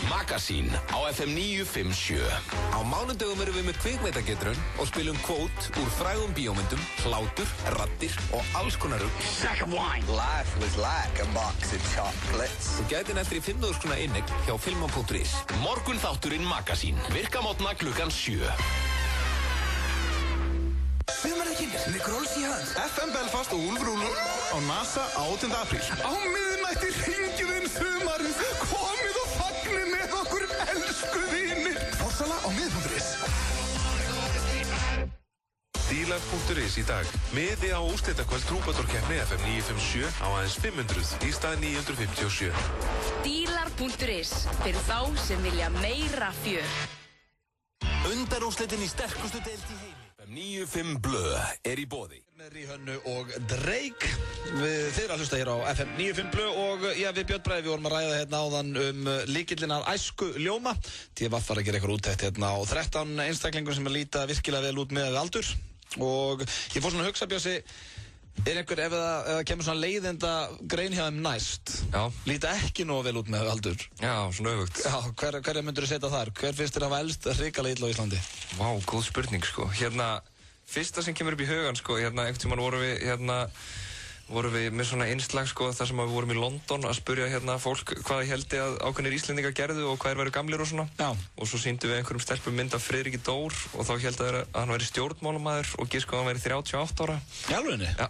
Magasín á FM 957. Á mánudögum erum við með kvikmyndagetrun og spilum kvót úr frægum bíómyndum, hlátur, raddir og alls konar rugl.
Sack of wine. Life was like a box of chocolates.
Þú gætir eftir í 5.000 kr. inneign hjá filman.is. Morgun þátturinn Magasín. Virka mótna klukkan 7.
Sumarðarkynir með Gróls í hönd. FM Belfast og Úlfrúlur á NASA 8. apríl. Á miðnætti hringjum við sumarið. Komið og fagnið með okkur elsku vinir. Forsala á miðnættis.
Dílar.is í dag. Miði á úrslitakvöld Trúbadorkeppni FM 957 á aðeins 500 í stað 957.
Dílar.is. Fyrir þá sem vilja meira fjör.
Undanúrslitin í sterkustu deild í heimi. 95 Blöð er í boði.
Með Ríhönnu og Drake. Þið eru að hlusta hér á FM 95 Blöð og við Björn Bræði, við vorum að ræða hérna áðan lykillinn að æsku ljóma. TVF var að gera eitthvað úttekt hérna á 13 einstaklingur sem líta virkilega vel út með aldur. Og ég fór svona að hugsa, Bjössi, er einhver, ef það kemur svona leiðinda grein hjá þeim næst, líta ekki nógu vel út með aldur.
Já, svona öfugt.
Já, hverja myndur þú setja þar? Hver finnst þér að hafa elst hrikalega illa á Íslandi?
Vá, góð spurning, sko. Fyrsta sem kemur upp í hugan, sko, einhvern tímann vorum við með svona innslag, sko, þar sem við vorum í London að spurja fólk hvað ég held að ákveðnir Íslendingar gerðu og hvað væru gamlir og svona. Já. Og svo sýndum við einhverjum stelpum mynd af Friðriki Dór og þá held að hann væri stjórnmálamaður og giska að hann væri 38 ára.
Í alvörinni? Já.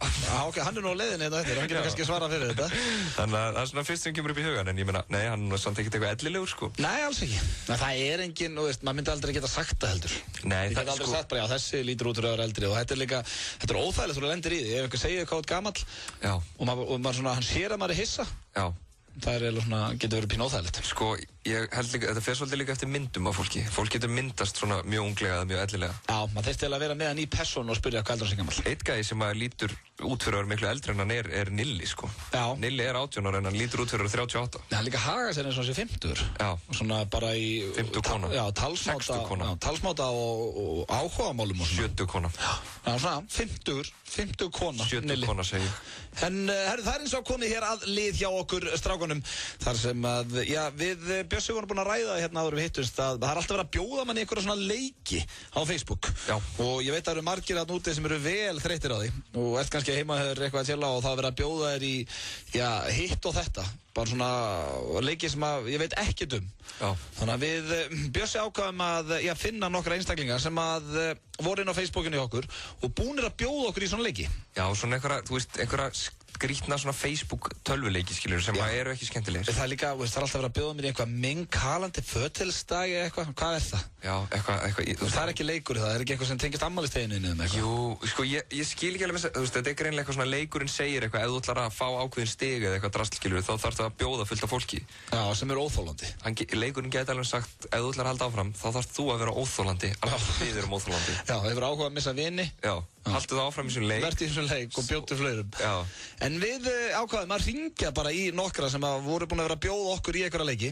Ok, hann er nú á leiðinni þetta, hann getur kannski svara fyrir þetta.
Þannig að það er svona fyrst sem kemur upp í hugan, en ég meina, nei, hann er samt ekkert eitthvað ellilegur, sko.
Nei, alls ekki. Það er engin, maður myndi aldrei geta sagt það heldur.
Nei,
það er aldrei sagt bara, já, þessi lítur út fyrir að vera eldri og þetta er líka, þetta er óþægilegt þú lendir í því. Ef einhver segir hvað þú ert gamall og maður svona, hann sér að maður er hissa.
Já.
Það er eiginlega svona, getur verið pínu óþægilegt.
Sko, Ég held líka, þetta fer svolítið líka eftir myndum af fólki. Fólk getur myndast svona mjög unglega eða mjög ellilega.
Já, maður þyrfti að vera með hann í persónu og spyrja hvað heldur hann sé gamall.
Eitt gæi sem að lítur út fyrir að vera miklu eldri en hann er Nilli, sko.
Já.
Nilli er 18 ára en hann lítur út fyrir að vera 38.
Já, hann líka haga sér eins og hann sé 50.
Já.
Svona bara í...
50 kona.
Já, talsmáta.
60 kona.
Já, talsmáta og áhugamálum og svona.
70 kona.
Já, svona 50 kona.
70 kona, segi ég.
En herru, það eins og komið hér að lið hjá okkur strákunum þar sem að, já, við Bjössi vorum búin að ræða hérna áður við hittumst að það er alltaf verið að bjóða manni einhverja svona leiki á Facebook.
Já.
Og ég veit að það eru margir að núti sem eru vel þreyttir á því og ert kannski heima hefur eitthvað að tjela og það er verið að bjóða þér í, já, hitt og þetta. Bara svona leiki sem að ég veit ekkert
Já.
Þannig að við Bjössi ákvaðum að finna nokkra einstaklingar sem að voru inn á Facebookinu í okkur og búnir að bjóða okkur í svona leiki.
Já, svona einhverja, þú veist, einhverja skrítna svona Facebook tölvuleiki, skilur, sem eru ekki skemmtilegir.
Það er líka, það er alltaf verið að bjóða mér í eitthvað minnkalandi fötilsdag eða eitthvað. Hvað er það?
Já, eitthvað.
Það er ekki leikur í það er ekki eitthvað sem tengist ammælisteginu eða eitthvað.
Jú, sko, ég skil ekki alveg, þú veist, þetta er greinlega eitthvað svona leikurinn segir eitthvað, ef þú ætlar að fá ákveðin stig eða eitthvað drasl, skilur, þá þarf það að bjóða fullt af fólki.
Já, sem er óþolandi.
Leikurinn gæti alveg sagt, ef þú ætlar að halda áfram, þá þarf þú að vera óþolandi, alveg við erum óþolandi.
Já, hefur áhuga að missa vini.
Já, haltu það áfram í þessum leik.
Vertu í þessum leik og bjóddu fleirum.
Já.
En við ákvaðum að hringja bara í nokkra sem að voru búin að vera að bjóða okkur í einhverja leiki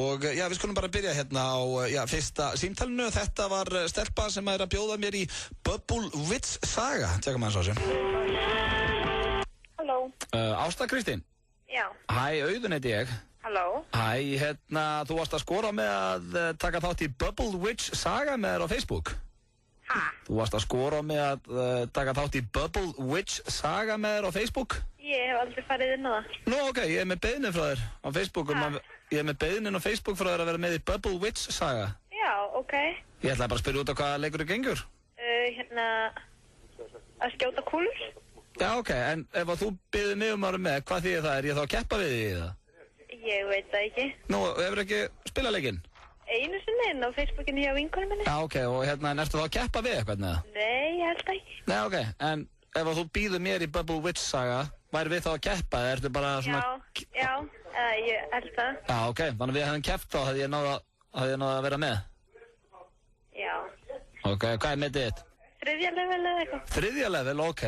og já, við skulum bara byrja hérna á fyrsta símtalinu. Þetta var stelpa sem er að bjóða mér í Bubble Witch Saga. Tjekkum aðeins á þessu.
Halló.
Ásta Kristín.
Já.
Hæ, Auðun heiti ég.
Halló.
Hæ, hérna, þú varst að skora með að taka þátt í Bubble Witch Saga með þér á Facebook.
Hæ?
Þú varst að skora með að taka þátt í Bubble Witch Saga með þér á Facebook.
Ég hef aldrei farið inn á það.
Nú, ok, ég er með beiðnin frá þér á Facebook ég er með beiðnin á Facebook frá þér að vera með í Bubble Witch Saga.
Já, ok.
Ég ætlaði bara að spyrja út á hvaða leikur þú gengur.
Hérna, að skjóta kúlur.
Já, ok, en ef að þú biður mig um að vera með, hvað þýðir það? Er ég þá að keppa við því í það?
Ég veit það ekki.
Nú, hefur ekki spilað leikinn?
Einu sinni inn á Facebookinu hjá vinkonum minni.
Já, ok, og hérna, ertu þá að keppa við eitthvað með það?
Nei, ég held ekki.
Nei, ok, en ef að þú býður mér í Bubble Witch Saga, væri við þá að keppa, eða ertu bara svona...
Já, ég held það.
Já, ok, þannig að við hefum keppt þá, hefði ég náð að vera með.
Já.
Ok, hvað er með þitt?
3. level eða eitthvað.
3. level, ok.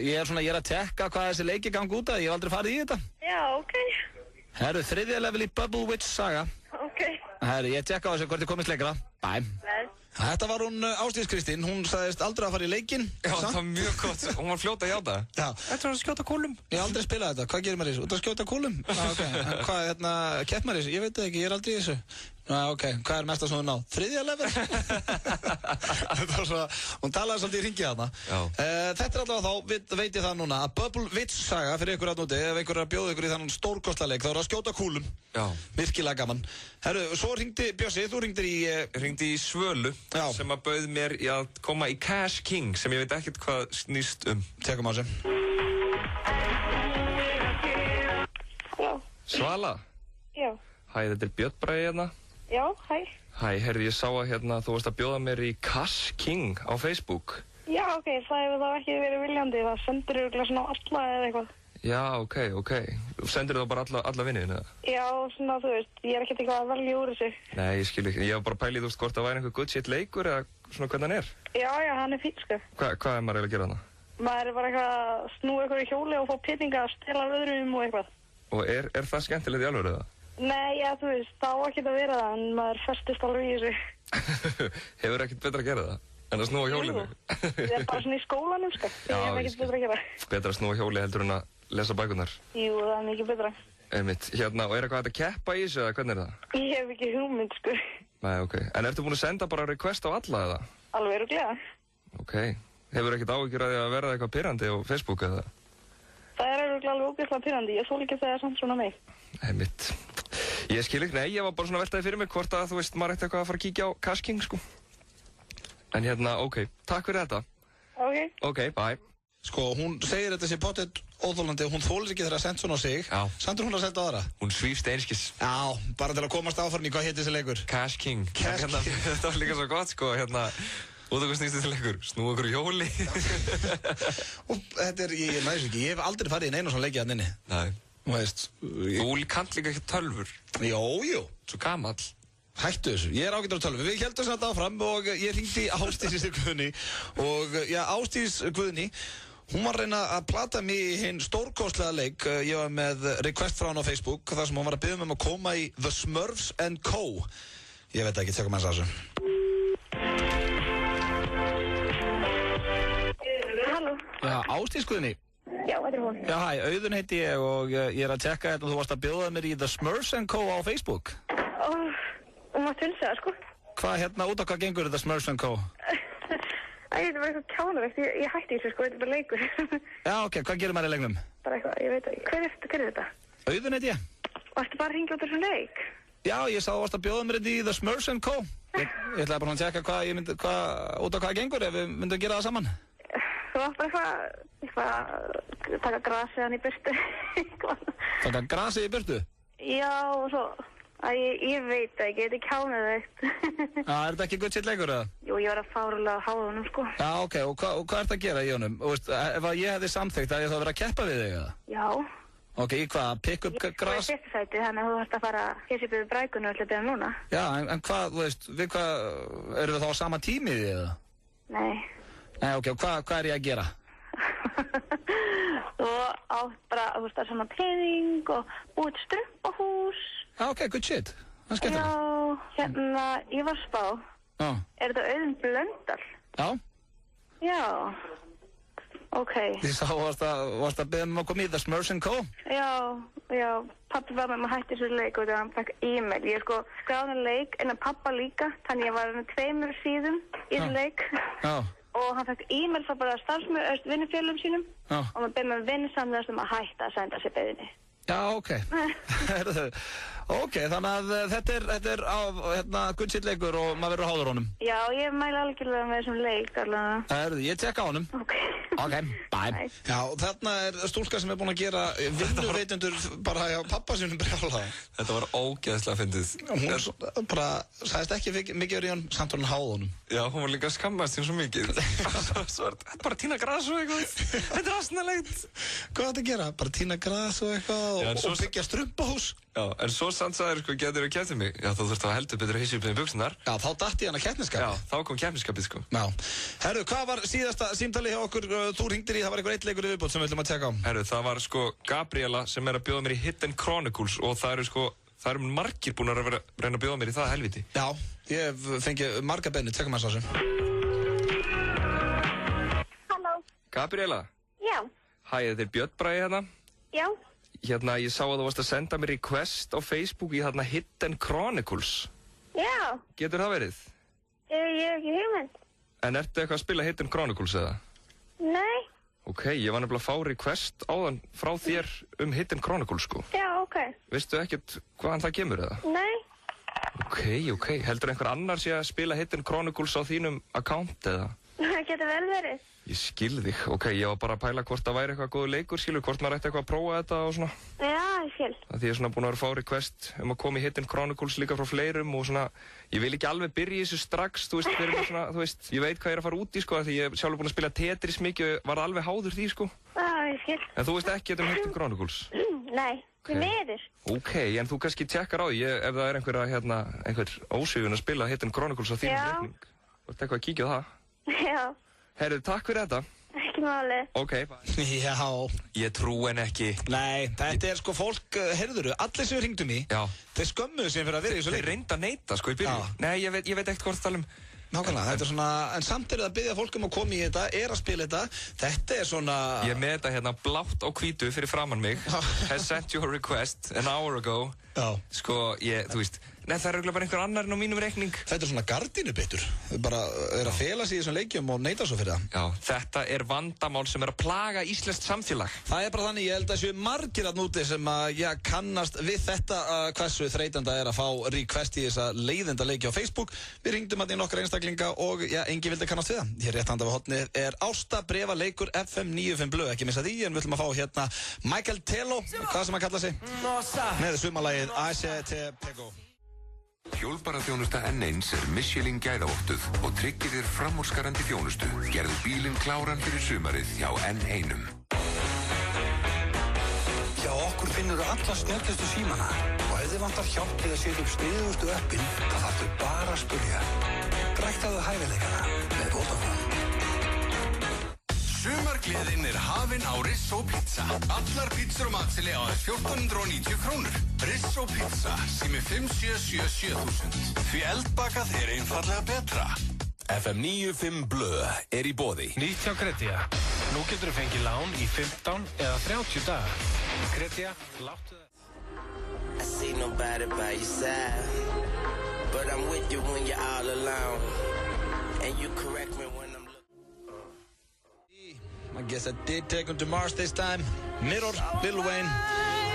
Ég er að tekka hvað þessi leiki gangi út af, ég hef aldrei farið í þetta.
Já, ok.
Herru, 3. level í Bubble Witch Saga.
Ok.
Herru, ég tekka á þessu hvort þið komist lengra. Bye. Þetta var hún Ásdís Kristín, hún sagðist aldrei að fara í leikinn.
Já, það var mjög gott, hún var fljóta að játa.
Já.
Þetta var að skjóta kúlum.
Ég hef aldrei spilað þetta, hvað gerir maður í þessu? Út að skjóta kúlum? Ok, en hvað, kepp maður í þessu? Ég veit það ekki, ég er aldrei í þessu. Ok, hvað er mesta sem þú náð? 3. level? Þetta var svona, hún talaði svolítið í hringi þarna. Þetta er allavega þá, veit ég það núna, að Bubble Witch Saga fyrir ykkur að núti, ef ykkur er að bjóða ykkur í þannig stórkostaleik, þá er að skjóta kúlum.
Já.
Virkilega gaman. Herru, svo hringdi Bjössi, þú hringdir í...
Hringdi í Svölu, sem að bauð mér í að koma í Cash King, sem ég veit ekkert hvað snýst um.
Tekum á þessu.
Halló.
Svala?
Já.
Hæ, þetta er Björn Bragi hérna.
Já, hæ.
Hæ, herri, ég sá að hérna þú varst að bjóða mér í Cash King á Facebook.
Já, ok, það hefur þá ekki verið viljandi, það sendur örugglega svona á alla eða eitthvað.
Já, ok. Þú sendir þá bara alla vinniðinu, eða?
Já, svona, þú veist, ég er ekkert eitthvað að velja úr þessu.
Nei, ég skil ekki. Ég var bara að pæla í, þú veist, hvort það væri einhver good shit leikur eða svona hvernig hann er.
Já, hann er fín, sko.
Hvað er maður eiginlega að gera hana?
Maður er bara eitthvað að snúa eitthvað í hjóli og fá peninga að stela öðrum og eitthvað.
Og er það skemmtilegt í alvöru, eða?
Nei, já, þú veist, það á ekkert að vera það, en maður festist alveg í þessu.
Hefur ekkert betra að gera það? En að snúa hjólinu?
Ég er bara svona í skólanum, sko.
Já,
ég hef ekkert betra að gera.
Betra að snúa hjóli heldur en að lesa bækurnar?
Jú, það er mikið betra.
Einmitt. Hérna, og er eitthvað hægt að keppa í þessu, eða hvernig er það?
Ég hef ekki hugmynd, sko.
Nei, ok. En ertu búin að senda bara request á alla, eða?
Alveg örugglega.
Ok. Hefur ekkert áhyggjur að því að verða eitthvað pirrandi á Facebook, eða?
Það er örugglega alveg ógeðslega pirrandi. Ég þoli ekki þegar samt svona mig.
Einmitt. Ég skil ekki, nei, ég var bara svona veltaði fyrir mig hvort að, þú veist, maður ætti eitthvað að fara að kíkja á Cash King, sko. En hérna, ok, takk fyrir þetta. Ok, bye.
Sko, hún segir þetta sé pottet óþólandi og hún þólir ekki þegar að senda svona á sig.
Já.
Sendur hún að senda aðra?
Hún svífst einskis.
Já, bara til að komast áfram í hvað hétt þessi leikur?
Cash King.
Cash King.
Þetta var líka svo gott, sko, hérna, út af hvað snýst þessi leikur? Snúa okkur í hjóli.
Og þetta er, ég næs ekki, ég hef aldrei farið í neina svona leiki að nynni.
Nei.
Þú veist.
Þú kannt líka ekki tölfur.
Jú.
svo gamall.
Hættu þessu, ég ágætur á tölvu. Við heldum þetta áfram og ég hringdi Ásdísi Guðni og Ásdís Guðni, hún var að reyna að plata mig í hinn stórkostlega leik. Ég var með request frá hann á Facebook þar sem hún var að biðja mig að koma í The Smurfs & Co. Ég veit ekki, tjekkum hans að þessu.
Halló.
Já, Ásdís Guðni.
Já, þetta hún.
Já, hæ, Auðun heiti ég og ég að tjekka þetta og þú varst að bjóða mér í The Smurfs & Co. á Facebook.
Maður finnst það, sko.
Hvað út á hvað gengur þetta Smurfs & Co?
Þetta var eitthvað kjánavegt, ég hætti þessu, sko, þetta er bara leikur.
Já, ok, hvað gerir maður í leiknum?
Bara eitthvað, ég veit ekki, hver er þetta?
Auðun heiti ég.
Varstu bara að hringja út af þessum leik?
Já, ég sá að þú varst að bjóða mér í The Smurfs & Co. Ég ætlaði bara að tjekka út á hvað gengur ef við myndum gera það saman.
Þú var bara eitthvað, taka grasið hann í burtu.
Taka grasið í burtu?
Já, og svo... Ég veit ekki, þetta er kjánavegt.
Já, er þetta ekki gutt sitt leikur eða?
Jú, ég var að fárulega háða honum, sko.
Já, ok, og hvað ert að gera í honum? Og veist, ef ég hefði samþykkt að ég þá verið að keppa við þig eða?
Já.
Ok, í hvað? Pick up gras?
Ég var í fyrsta sæti, þannig að þú þarfst að fara hér sér byggðu brækunu og ætla að byrja núna.
Já, en hvað, þú veist, við hvað, eru við þá á sama tími þig eða?
Nei.
Nei, ok, og hvað er ég að gera?
Þú átt bara, þú veist, það er svona pening og búið strumpahús.
Já, ok, good shit. Það er skemmtilegt.
Já, ég var spá.
Já.
Er þetta Auðun Blöndal?
Já.
Já. Ok.
Því sá varst að beða mig að koma í The Smurfs & Co.
Já, pappi var með maður hætti þessu leik og þegar hann fekk e-mail. Ég skráði leik en að pappa líka, þannig ég var með 2 síðum í þessu leik. Já. Og hann fekk e-mail frá bara vinnufélagum sínum. Já. Og maður beði með vinnusamlega að hætta að senda sér beðinni.
Já, ok. Ok, þannig að þetta er gutt sitt leikur og maður verður háður honum.
Já, ég mæla algjörlega með þessum leik allavega.
Ég tekka honum. Ok, bye. Já, þarna er stúlka sem er búin að gera vinnuveitendur bara hjá pappa sínum brjálaða.
Þetta var ógeðslega fyndið.
Hún bara sagðist ekki mikið verið í hann, samt hún háð honum.
Já, hún var líka að skammast sín svo mikið. Þetta bara tína gras og eitthvað. Þetta er asnalegt.
Hvað þetta að gera? Bara tína gras og eitthvað og byggja strumpahús.
Já, en svo samt sagður, getur þú kepptið mig? Já, þú þurft að heldur betur að hysja upp með buxurnar.
Já, þá datt ég hann að keppniskapið.
Já, þá kom keppniskapið, sko.
Já. Herru, hvað var síðasta símtali hjá okkur? Þú hringdir í, það var einhver eitt leikur í viðbót sem við ætlum að tjekka á.
Herru, það var sko Gabriela sem er að bjóða mér í Hidden Chronicles og það eru margir búin að reyna að bjóða mér í það helviti.
Já, ég fengi marga benni, tjekkum að þessu.
Halló.
Gabriela?
Já.
Hæ, þetta er Björn Bragi hérna.
Já.
Hérna, ég sá að þú varst að senda mér request á Facebook í hérna Hidden Chronicles.
Já.
Getur það verið?
Ég hef ekki hugmynd.
En ertu eitthvað að spila Hidden Chronicles eða?
Nei.
Ok, ég var nefnilega að fá request áðan frá þér Hidden Chronicles, sko.
Já, ok.
Veistu ekkert hvaðan það kemur eða?
Nei.
Ok. Heldur einhver annar sé að spila Hidden Chronicles á þínum account eða?
Það getur vel verið.
Ég skil þig. Ok, ég var bara að pæla hvort það væri eitthvað góð leikur, skilur, hvort maður ætti eitthvað að prófa þetta og svona.
Já, ég skil.
Því ég er svona búin að vera að fá request að koma í Hidden Chronicles líka frá fleirum og svona, ég vil ekki alveg byrja í þessu strax, þú veist, fyrir mig svona, þú veist, ég veit hvað ég er að fara út í, sko, því ég er sjálfur búin að spila Tetris mikið og var alveg háður því, sko.
Já, ég skil.
En þú veist ekki Hidden Chronicles?
Nei, við meður.
Ok, en þú kannski tjekkar á því, ef það er einhver ósvífun að spila Hidden Chronicles á þínum reikning. Þú ert eitthvað að kíkja á það?
Já.
Herru, takk fyrir þetta.
Ekki máli.
Ok, bye.
Já.
Ég trú en ekki.
Nei, þetta er sko fólk, heyrðuru, allir sem við hringdum í, þeir skömmuðu sem fyrir að vera í þessu leik.
Þeir reynda að neita, sko, í byrju. Nei, ég veit ekkert hvort það tala um.
Nákvæmlega, þetta er svona, en samt er það að biðja fólk um að koma í þetta, er að spila þetta, þetta er svona...
Ég með þetta hérna blátt á hvítu fyrir framann mig, has sent your request an hour ago.
Já.
Sko, þú veist, nei, það er auðvitað bara einhver annar en á mínum reikning.
Þetta er svona gardínubittur, þau bara er að fela sig í þessum leikjum og neita svo fyrir það.
Já, þetta er vandamál sem er að plaga íslenskt samfélag.
Það er bara þannig, ég held að séu margir að núti sem að kannast við þetta hversu þreytanda er að fá request í þessa leiðinda leiki á Facebook. Við ringdum að í nokkra einstaklinga og engin vildi kannast við það. Hér rétt handa við hotnið er Ásta Brefa leikur FM 95 Blö, ekki missa því, en við ætlum að fá hérna Michael Tello, hvað sem hann kalla sig, með sumarlagið Æsete Pego.
Hjólbaraþjónusta N1 er Michelin gæðavottuð og tryggir þér framúrskarandi þjónustu. Gerðu bílinn kláran fyrir sumarið hjá N1.
Hjá okkur finnur þú alla snjöllustu símana og ef þið vantar hjálp við að setja upp sniðugustu appin, þá þarftu bara að spyrja. Ræktaðu hæfileikana með Vodafone.
Sumargleðin hafin á Risso Pizza. Allar pizzur og matseli á 1490 krónur. Risso Pizza, sími 5777000. Því eldbakað einfallega betra.
FM 95 Blö í boði.
Nýtt hjá Kretia. Nú getur þú fengið lán í 15 eða 30 daga. Kretia, láttu það.
I see nobody by your side, but I'm with you when you're all alone, and you correct me when I'm
I guess I did take him to Mars this time. Mirror, Lil Wayne,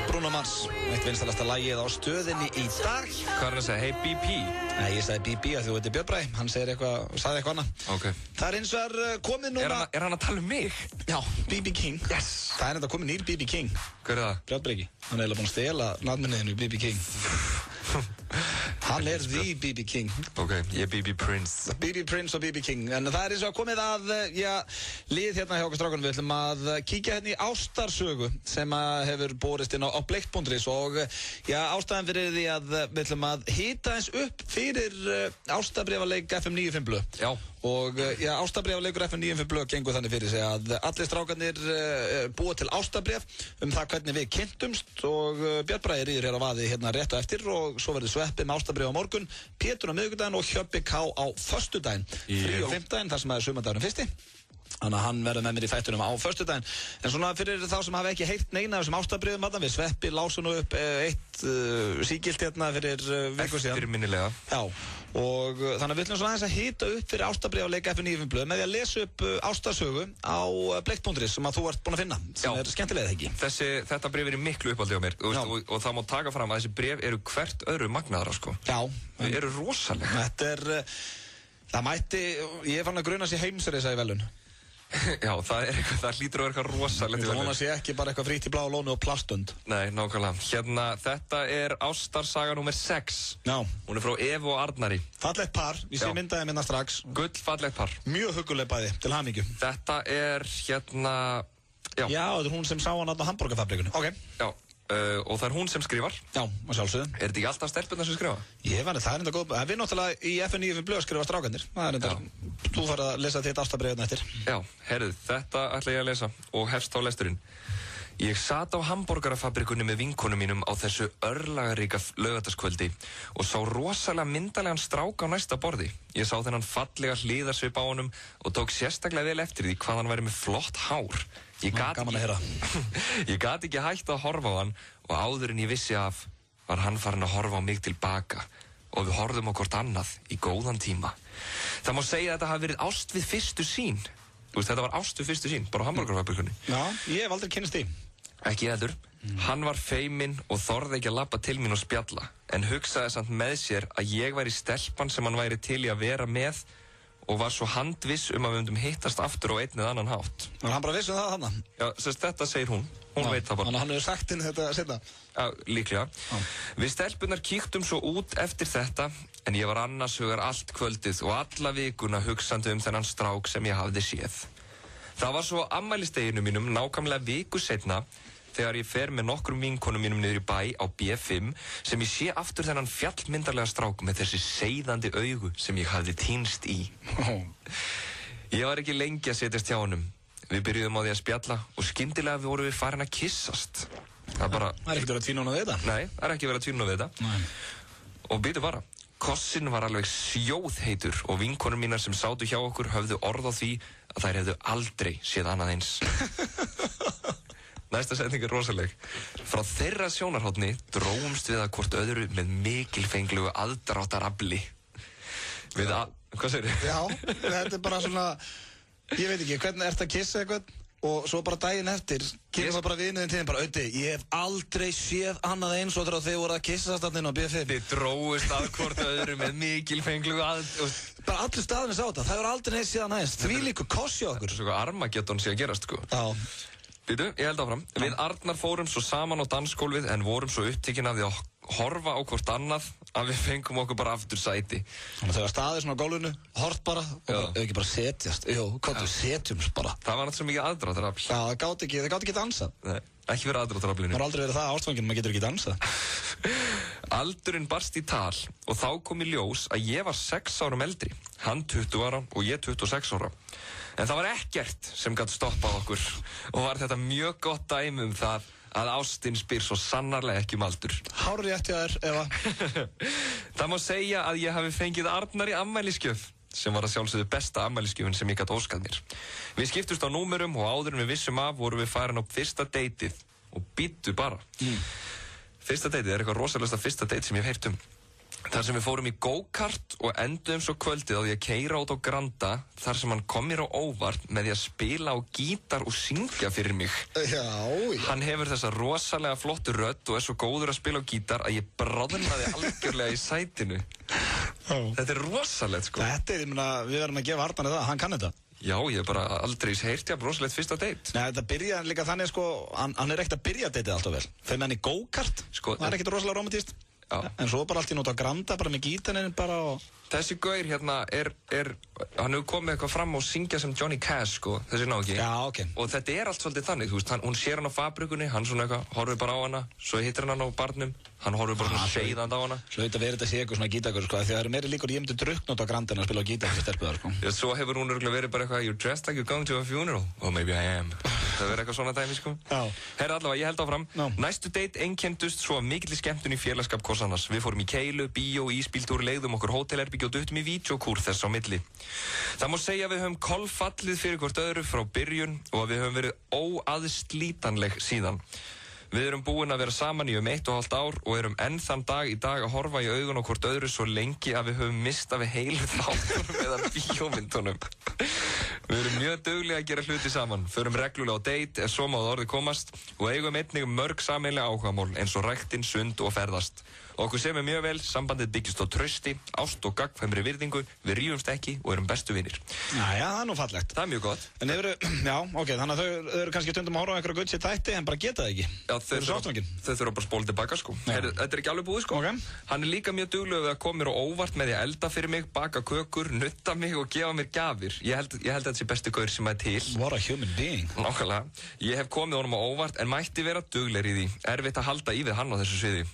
Bruno Mars. Eitt vinsælasta lagið á stöðinni í dag.
Hvað er að segja? Hey BP?
Nei, ég sagði BP að þú veitir Björn Bragi. Hann sagði eitthvað annað.
Ok.
Það eins og komið núna...
Er hann að tala um mig?
Já, BB King.
Yes!
Það þetta komið nýr BB King.
Hver er það?
Björn Bragi. Hann er eiginlega búinn að stela nafnminniðinu BB King. Hann er the BB King.
Ok, ég er BB Prince.
BB Prince og BB King. En það eins og komið að, lið hérna hjá okkur strákunum. Við ætlum að kíkja hérna í ástarsögu sem hefur borist inn á bleikt.is og ástæðan fyrir því að við ætlum að hita eins upp fyrir ástarbréfaleik FM 95 Blö.
Já.
Og ástarbréfaleikur FM 95 Blö gengur þannig fyrir sig að allir strákarnir búa til ástarbréf það hvernig við kynntumst og Björn Bragi rýður hér á vaði hérna rétt á eftir og svo verður Sveppi með ástarbréf á morgun, Pétur á miðvikudaginn og Hjöbbi K á föstudaginn, frí á fimmtudaginn þar sem er sumardagurinn fyrsti. Þannig að hann verður með mér í fættunum á föstudaginn. En svona fyrir þá sem hafa ekki heyrt neina af þessum ástarbréfum þarna, við Sveppi lásum nú upp eitt sígilt hérna fyrir viku síðan.
Eftirminnilega.
Já, og þannig að við ætlum svona aðeins að hita upp fyrir ástarbréfaleik FM 95 Blö með því að lesa upp ástarsögu á bleikt.is sem að þú ert búin að finna, sem er skemmtilega ekki.
Þetta bréf er miklu uppáldi á mér og það má taka fram að þessi bréf eru hvert öðru magnaðara sko.
Já.
Þau eru rosalega.
Þetta er, það mætti, ég fann að gruna sér heimsreisa í velun.
Já, það hlýtur að vera eitthvað rosalegt.
Ég vona að sé ekki bara eitthvað frítt í bláa lónu og plastund.
Nei, nákvæmlega. Hérna, þetta er ástarsaga nr. 6.
Já.
Hún er frá Evu og Arnari.
Fallegt par, ég sé myndaði minna strax.
Gull fallegt par.
Mjög hugguleg bæði, til hamingju.
Þetta er hérna,
já. Já, þetta er hún sem sá hann á hamborgarfabrikunu. Ok.
Já. Og það er hún sem skrifar.
Já, og sjálfsögðu.
Er þetta ekki alltaf stelpurnar sem skrifa?
Ég var það er enda góð. Við náttúrulega í FM 95 Blö skrifa strákarnir. Það er enda, þú farið að lesa þitt ástarbréfna eftir.
Já, herðu, þetta ætla ég að lesa og hefst á lesturinn. Ég sat á hamborgarafabrikunni með vinkonum mínum á þessu örlagaríka laugardagskvöldi og sá rosalega myndalegan strák á næsta borði. Ég sá þennan fallega hliðarsvip á honum og tók sérstaklega vel eftir því hvað hann væri með flott hár. Ég gat ekki hægt að horfa á hann og áður en ég vissi af var hann farin að horfa á mig tilbaka og við horfðum á hvort annað í góðan tíma. Það má segja að þetta hafi verið ást við fyrstu sýn. Þú veist, þetta var ást við fyrstu sýn, bara á hamborgarafabrikunni.
Já, ég hef aldrei kynnst því.
Ekki heldur. Hann var feiminn og þorði ekki að labba til mín og spjalla, en hugsaði samt með sér að ég væri stelpan sem hann væri til í að vera með og var svo handviss að við myndum hittast aftur á einn eða annan hátt.
Og hann bara vissi það þarna?
Já, þetta segir hún. Hún veit það bara.
Þannig að hann hefur sagt inn þetta setna?
Já, líklega. Við stelpunar kíktum svo út eftir þetta, en ég var annars hugar allt kvöldið og alla vikuna hugsandi þennan strák sem ég hafði séð. Það var svo afmælisdeginu mínum nákvæmlega viku seinna þegar ég fer með nokkrum vinkonum mínum niður í bæ á B5 sem ég sé aftur þennan fjallmyndarlega strák með þessi seiðandi augu sem ég hafði týnst í. Ég var ekki lengi að setjast hjá honum. Við byrjuðum á því að spjalla og skyndilega vorum við farin að kyssast. Það er
ekkert verið að tvína hún á þetta?
Nei, það er ekki verið að tvína hún á þetta. Og býtu bara. Kossin var alveg sjóðheitur og vinkonur mínar sem sátu hjá okkur höfðu orð á því að þær hefðu aldrei séð annað eins. Næsta setning er rosaleg. Frá þeirra sjónarhóttni dróumst við að hvort öðru með mikilfenglugu aðdráttarafli. Hvað segir þið?
Já, þetta er bara svona, ég veit ekki, hvernig ert að kissa eitthvað? Og svo bara daginn eftir kemur það bara vinuðinn til þín bara Auði, ég hef aldrei séð annað eins og þegar þið voru að kissast þarna inn á B5.
Þið dróist að hvort öðru með mikilfenglugu
bara allir staðinni sá þetta, það voru aldrei neitt síðan næst. Því líku kossi okkur.
Þetta er svo Armageddon sé að gerast sko.
Já.
Býtu, ég held áfram. Við Arnar fórum svo saman á dansgólfið en vorum svo upptekinn af því að horfa á hvort annað að við fengum okkur bara aftur sæti.
Þannig að þegar staðið svona á gólfinu, hort bara og ekki bara setjast. Jú, hvað þú setjumst bara.
Það var náttúrulega svo mikið aðdráttarafl.
Já, það gátt ekki dansað.
Nei, ekki verið aðdráttaraflinu.
Maður aldrei verið það ástfangin, maður getur ekki dansað.
Aldurinn barst í tal og þá kom í ljós að ég var 6 árum eldri. Hann 20 ára og ég 26 ára. En það var ekkert sem gat stoppað okkur og var þetta mjög gott dæmi það að ástin spyr svo sannarlega ekki aldur.
Hárrétt hjá þér, Eva.
Það má segja að ég hafi fengið Arnar í afmælisgjöf, sem var að sjálfsögðu besta afmælisgjöfin sem ég gat óskað mér. Við skiptust á númerum og áður en við vissum af vorum við farin á fyrsta deytið og bíddu bara. Fyrsta deytið eitthvað rosalegasta fyrsta deyt sem ég hef heyrt Þar sem við fórum í go-kart og enduðum svo kvöldið á því að keyra út á Granda þar sem hann kom mér á óvart með því að spila á gítar og syngja fyrir mig.
Já.
Hann hefur þessa rosalega flottu rödd og svo góður að spila á gítar að ég bráðnaði algjörlega í sætinu. Þetta er rosalegt sko.
Þetta ég meina, við verðum að gefa Arnari það, hann kann þetta.
Já, ég hef bara aldrei heyrt rosalegt fyrsta date.
Nei, þetta byrjaði líka þannig sko, hann er ekkert að byrja dateið alltaf vel. Þegar hann í go-kart, það er ekkert rosalega romantískt.
Já.
En svo bara allt í nót á Granda, bara með gítarinn bara og...
Þessi gaur hérna hann hefur komið eitthvað fram og syngja sem Johnny Cash sko, þessi náki.
Já, ok.
Og þetta er allt svolítið þannig, þú veist, hún sér hann á fabrikunni, hann svona eitthvað, horfir bara á hana, svo hittir hann á barnum, hann horfir bara svona seiðand á hana.
Svo þetta verið þetta sé eitthvað svona gítakur sko, því það eru meiri líkur ég myndi drukkna út á Granda en að spila á gítar þessi stelpuðar sko.
Já, svo hefur hún örugglega verið bara eitthvað, you're dressed like you're going to a funeral. Oh, maybe I am. Það verið eitthvað svona dæmi sko.
Já.
Herra allavega, ég held áfram. Næstu date einkenndust svo mikilli skemmtun í félagskap hvors annars. Við fórum í keilu, bíó, ísbíltúr, leigðum okkur hótelherbergi og duttum í vídeókúr þess á milli. Það má segja að við höfum kolfallið fyrir hvort öðru frá byrjun og að við höfum verið óaðslítanleg síðan. Við erum búin að vera saman í 1,5 ár og erum enn þann dag í dag að horfa í augun á hvort öðru svo lengi að við höfum mistað við heilu þáttunum eða bíómyndunum. Við erum mjög duglega að gera hluti saman, förum reglulega á date ef svo má það orðið komast og eigum einnig mörg sameiginleg áhugamál eins og ræktinn, sund og ferðast. Og okkur sem mjög vel, sambandið byggist á trausti, ást og gagnkvæmri virðingu, við rífumst ekki og erum bestu vinir.
Jæja, það er nú fallegt.
Það er mjög gott.
En já, ok, þannig að þau eru kannski stundum að horfa á einhverja gutt sér tætti en bara geta það ekki.
Já, þau þurfa bara að spóla tilbaka sko. Þetta er ekki alveg búið sko.
Okay.
Hann er líka mjög duglegur við að koma mér á óvart með því að elda fyrir mig, baka kökur, nutta mig og gefa mér gjafir. Ég held að þetta sé besti gaur sem er til.
What a human being.
Nákvæmlega. Ég hef komið honum á óvart en mætti vera duglegri í því. Erfitt að halda í við hann á þessu sviði.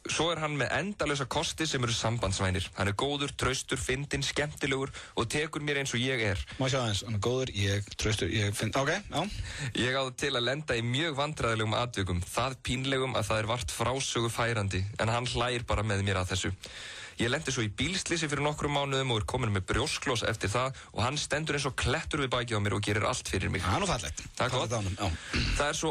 Svo er hann með endalausa kosti sem eru sambandsvænir. Hann er góður, traustur, fyndinn, skemmtilegur og tekur mér eins og ég er.
Má sjá aðeins, hann er góður, traustur, ok, já.
Ég á það til að lenda í mjög vandræðilegum atvikum, það pínlegum að það er vart frásögu færandi, en hann hlægir bara með mér að þessu. Ég lendi svo í bílslýsi fyrir nokkrum mánuðum og er komin með brjósklos eftir það og hann stendur eins og klettur við bakið á mér og gerir allt fyrir mig.
Það er nú fallegt.
Það er gott. Það er svo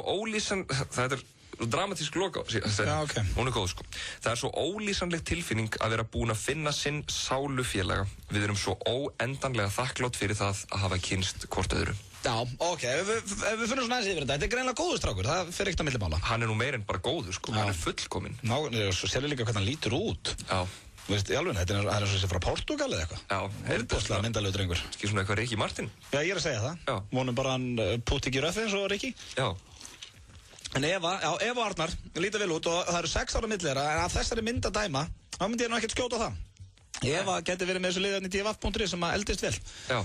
það er dramatísk loka,
okay.
Hún er góð sko. Það er svo ólýsanleg tilfinning að vera búin að finna sinn sálufélaga. Við erum svo óendanlega þakklátt fyrir það að hafa kynst hvort öðru.
Já, ok, ef við finnum svona aðeins yfir þetta er greinlega góður strákur, það fer ekkert á milli mála.
Hann er nú meir en bara góður sko, hann er fullkominn.
Ná, svo sérlega líka hvernig hann lítur út.
Já.
Þú veist, í alveg, þetta er eins og þessi frá Portugal eða eitthvað.
Já.
Óbúslega myndalegur drengur.
Skil svona eitthvað Ricky Martin.
Já, ég er að segja það.
Já.
Vonum bara hann putti ekki röfið eins og Ricky.
Já.
En Eva og Arnar líta vel út og það eru 6 ára milli þeirra en að þessari mynd að dæma, þá myndi ég nú ekkert skjóta á það. Eva geti verið með þessu liðan í df.is sem að eldist vel.
Já.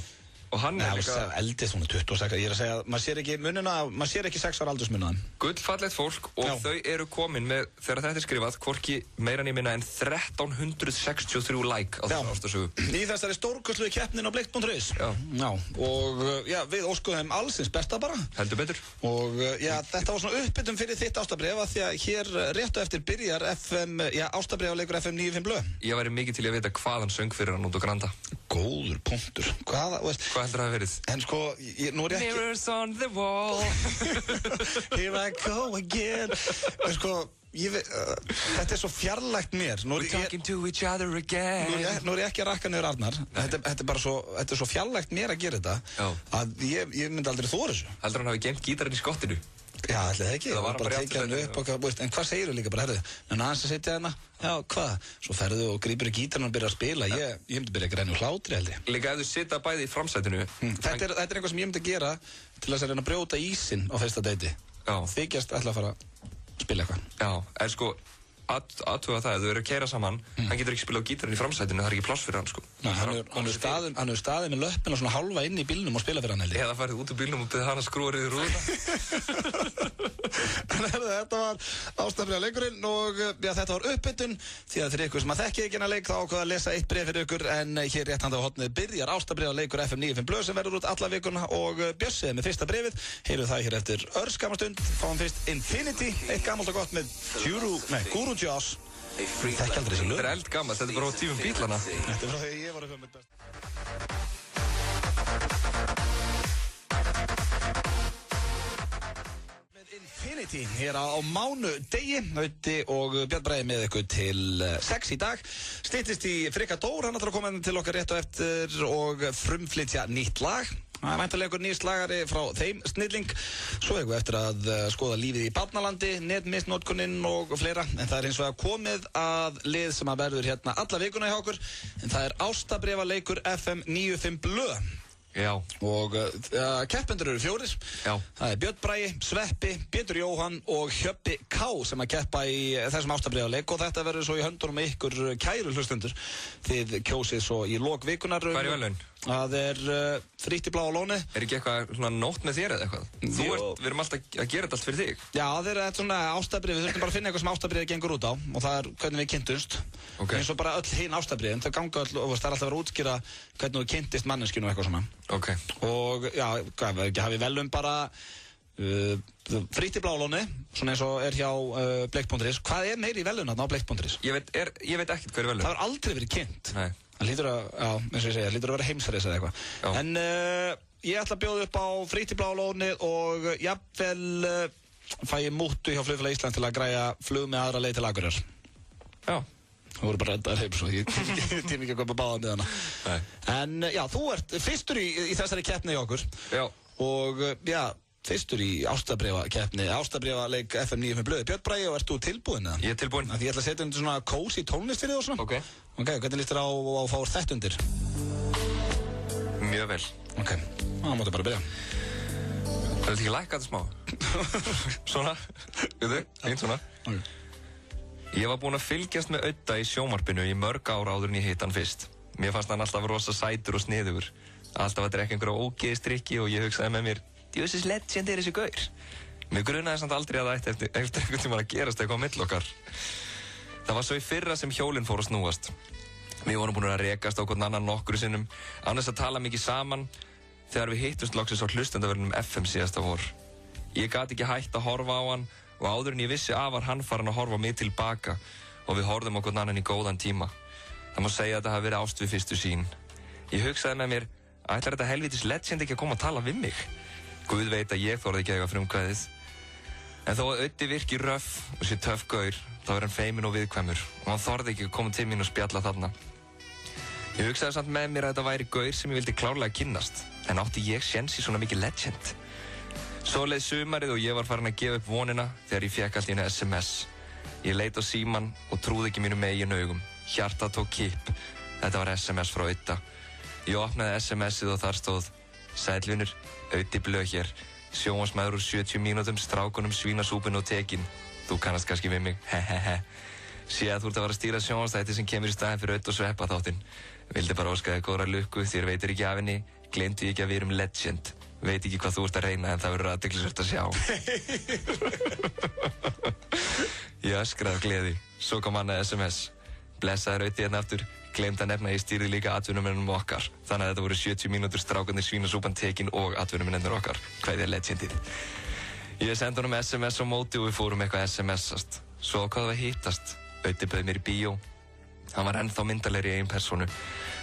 Og hann er líka...
Eldist, hún er 26, ég er að segja, maður sér ekki munina, maður sér ekki 6 ára aldursmunnaðan.
Gullfallegt fólk og þau eru komin með, þegar þetta er skrifað, hvorki meira en ég minna en 1363 like á þessu ástasögu.
Í þessari stórkostluðu keppnin á Bleikt.is. Já. Og við óskuðum allsins besta bara.
Heldur betur.
Og þetta var svona uppbyttum fyrir þitt ástabrif að því að hér réttu eftir byrjar ástabrifleikur FM 95 blöð.
Ég væri mikið til að vita hvað hann söng fyrir hann út á Granda.
Góður punktur. Hvað
heldur það að verið?
En sko, nú er ég ekki...
Mirrors on the wall.
Here I go again. En sko, þetta er svo fjarlægt mér.
We're talking to each other again.
Nú er ég ekki að rakka niður Arnar. Þetta er bara svo fjarlægt mér að gera þetta að ég myndi aldrei þora þessu.
Heldur hann hafi geimt gítarinn í skottinu?
Já, ætli það ekki.
Það var
bara tekið hann upp og en hvað segirðu líka bara, herðu? En aðeins að setja hérna, já, hvað? Svo ferðu og grípur í gítarinn og byrjar að spila. Ég myndi byrja að græna úr hlátri, held ég.
Líka ef þú sitja bæði í framsætinu.
Þetta er eitthvað sem ég myndi gera til að reyna að brjóta ísinn á fyrsta deiti.
Já.
Þykjast ætla að fara að spila eitthvað.
Já, en sko, aðtuga það, ef þau eru að keyra saman, hann getur ekki spila á gítarinn í framsætinu, það er ekki pláss fyrir hann, sko.
Hann er staðið með löppina svona hálfa inn í bílnum og spila fyrir hann, held ég.
Eða farið út úr bílnum og beðið hann að skrúa riður rúðuna.
Þetta var ástarbréfaleikurinn og þetta var uppbytun, því að fyrir ykkur sem að þekki ekki hennar leik þá ákveða að lesa eitt bréf fyrir ykkur, en hér rétt handa á hornið byrjar ástarbréfaleikur FM 95 Blöð sem verður út alla vikuna og Bjössi er með fyrsta bréfið. Heyrum það hér eftir örskamastund. Fáum fyrst Infinity, eitt gammalt og gott með Guru Joss. Þekki aldrei þessi lög.
Þetta er eldgammalt, þetta er bara á tímum Bítlana.
Þetta er frá þegar ég var að koma með best. Infinity hér á mánudegi, Nauti og Björn Bragi með ykkur til 6 í dag. Styttist í Frikka Dór, hann ætlar að koma til okkar rétt og eftir og frumflytja nýtt lag. Það er væntanlega ykkur nýr slagari frá þeim snilling. Svo hefur við eftir að skoða lífið í barnalandi, netmisnotkunin og fleira. En það er eins og að komið að lið sem að verður hérna alla vikuna hjá okkur. En það er ástabréfaleikur FM 95 Blöð.
Já.
Og keppendur eru 4.
Já.
Það er Björn Bragi, Sveppi, Pétur Jóhann og Hjöppi K sem að keppa í þessum ástabréfaleik og þetta verður svo í höndunum ykkur kæru hlustendur. Þið kjósið svo í lok vikunar.
Hvað er í verðlaun?
Það er frítt í Bláa lóni.
Er ekki eitthvað svona nótt með þér eða eitthvað? Við erum alltaf að gera þetta allt fyrir þig.
Já, það er svona ástabrif, við þurfum bara að finna eitthvað sem ástabrifið gengur út á og það er hvernig við kynntumst. Eins og bara öll hinn ástabrifin, þau ganga öll og það er alltaf verið að útskýra hvernig þú kynntist manneskinu og eitthvað svona. Og já, hafið velum bara frítt í Bláa lóni, svona eins og er hjá Bleik.is. Hvað er meiri í velun á Bleik.is?
Ég veit ekkert hvað er velun.
Það har aldrei verið kynnt.
Nei.
Það hlýtur að, já, eins og ég segja, það hlýtur að vera heimsreis eða eitthvað. En ég ætla að bjóða upp á frítt í Bláa lóni og jafnvel fæ ég múttu hjá Flugfélag Íslands til að græja flug með aðra leið til Akureyrar.
Já.
Það voru bara reddar heim svo, ég tími ekki að köpa báða með hana.
Nei.
En já, þú ert fyrstur í þessari keppni hjá okkur.
Já.
Og já, fyrstur í ástabréfakeppni, ástabréfaleik FM 95 Blöð. Björn Bragi, og ert þú tilbúinn eða?
Ég er tilbúinn.
Því ég ætla að setja undir svona cozy tónlist fyrir þig og svona. Ok, hvernig líst þér á að fá þetta undir?
Mjög vel.
Ok, það máttu bara byrja.
Það er ekki lækka þetta smá. Svona, veitu, einn svona. Ég var búinn að fylgjast með Audda í sjónvarpinu í mörg ára áður en ég hitt hann fyrst. Mér fannst hann alltaf rosa sætur og sniðugur. Alltaf að drekka einhverja ógeðstrykki og ég hugsaði með mér, djöfisins legend er þessi gaur. Mér grunaði samt aldrei að það ætti eftir einhvern tímann að gerast eitthvað á milli okkar. Það var svo í fyrra sem hjólinn fór að snúast. Við vorum búin að rekast á hvern annan nokkru sinnum, án þess að tala mikið saman, þegar við hittumst loksins á hlustendavörnum FM síðasta vor. Ég gat ekki hætt að horfa á hann og áður en ég vissi af var hann farin að horfa mig tilbaka og við horfðum á hvern annan í góðan tíma. Það má segja að þetta hafi verið ást við fyrstu sýn. Ég hugsaði með mér, ætlar þetta helvítis legend ekki að koma að tala við mig? Guð veit að ég þorði ekki að eiga frumkvæðið. En þó að Auddi virki röff og sé töff gaur, þá er hann feiminn og viðkvæmur og hann þorði ekki að koma til mín og spjalla þarna. Ég hugsaði samt með mér að þetta væri gaur sem ég vildi klárlega kynnast, en átti ég séns í svona mikið legend? Svo leið sumarið og ég var farin að gefa upp vonina þegar ég fékk allt í einu SMS. Ég leit á símann og trúði ekki mínum eigin augum. Hjartað tók kipp. Þetta var SMS frá Audda. Ég opnaði SMS-ið og þar stóð: Sælvinur, Auddi Blöð hér. Sjónvarpsmaður úr 70 mínútum, strákunum, svínasúpun og tekin. Þú kannast kannski við mig, hehehe. Sé að þú ert að fara að stýra sjónvarpsþætti sem kemur í staðinn fyrir Audda og Sveppa þáttinn. Vildi bara óska þér góðra lukku, þér veitir ekki af henni. Gleymdu ekki að við erum legend. Veit ekki hvað þú ert að reyna en það verður athyglisvert að sjá. Ég öskraði af gleði. Svo kom annað SMS. Blessaður Auddi hérna aftur. Gleymd að nefna að ég stýrði líka atvinnumennum okkar. Þannig að þetta voru 70 mínútur, strákarnir, svínasúpan tekin og atvinnumennir okkar. Hvað er legendið? Ég sendi honum SMS á móti og við fórum eitthvað SMS-ast. Svo ákvaðum við að hittast. Auddi bauð mér í bíó. Hann var ennþá myndarlegri í eigin persónu.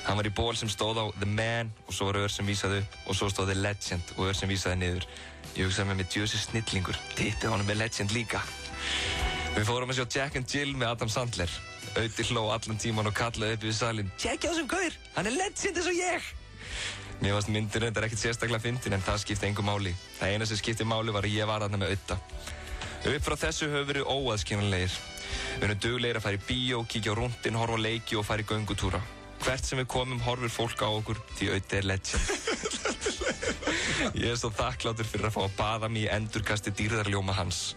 Hann var í ból sem stóð á The Man og svo var ör sem vísaði upp og svo stóð The Legend og ör sem vísaði niður. Ég hugsaði með mér djöfisins snillingur. Tippið honum með Legend líka. Við fórum að sjá Jack and Jill með Adam Sandler. Auddi hló allan tíman og kallaði upp við salinn: Tjekkja á þessum gaur, hann er legend eins og ég! Mér fannst myndin reyndar ekkert sérstaklega fyndin en það skipti engu máli. Það eina sem skipti máli var að ég var þarna með Audda. Upp frá þessu höfum við verið óaðskiljanlegir. Við erum duglegir að fara í bíó, kíkja á rúndinn, horfa á leiki og fara í göngutúra. Hvert sem við komum horfir fólk á okkur því Auddi er legend. Ég er svo þakklátur fyrir að fá að baða mig í endurkasti dýrðarljóma hans.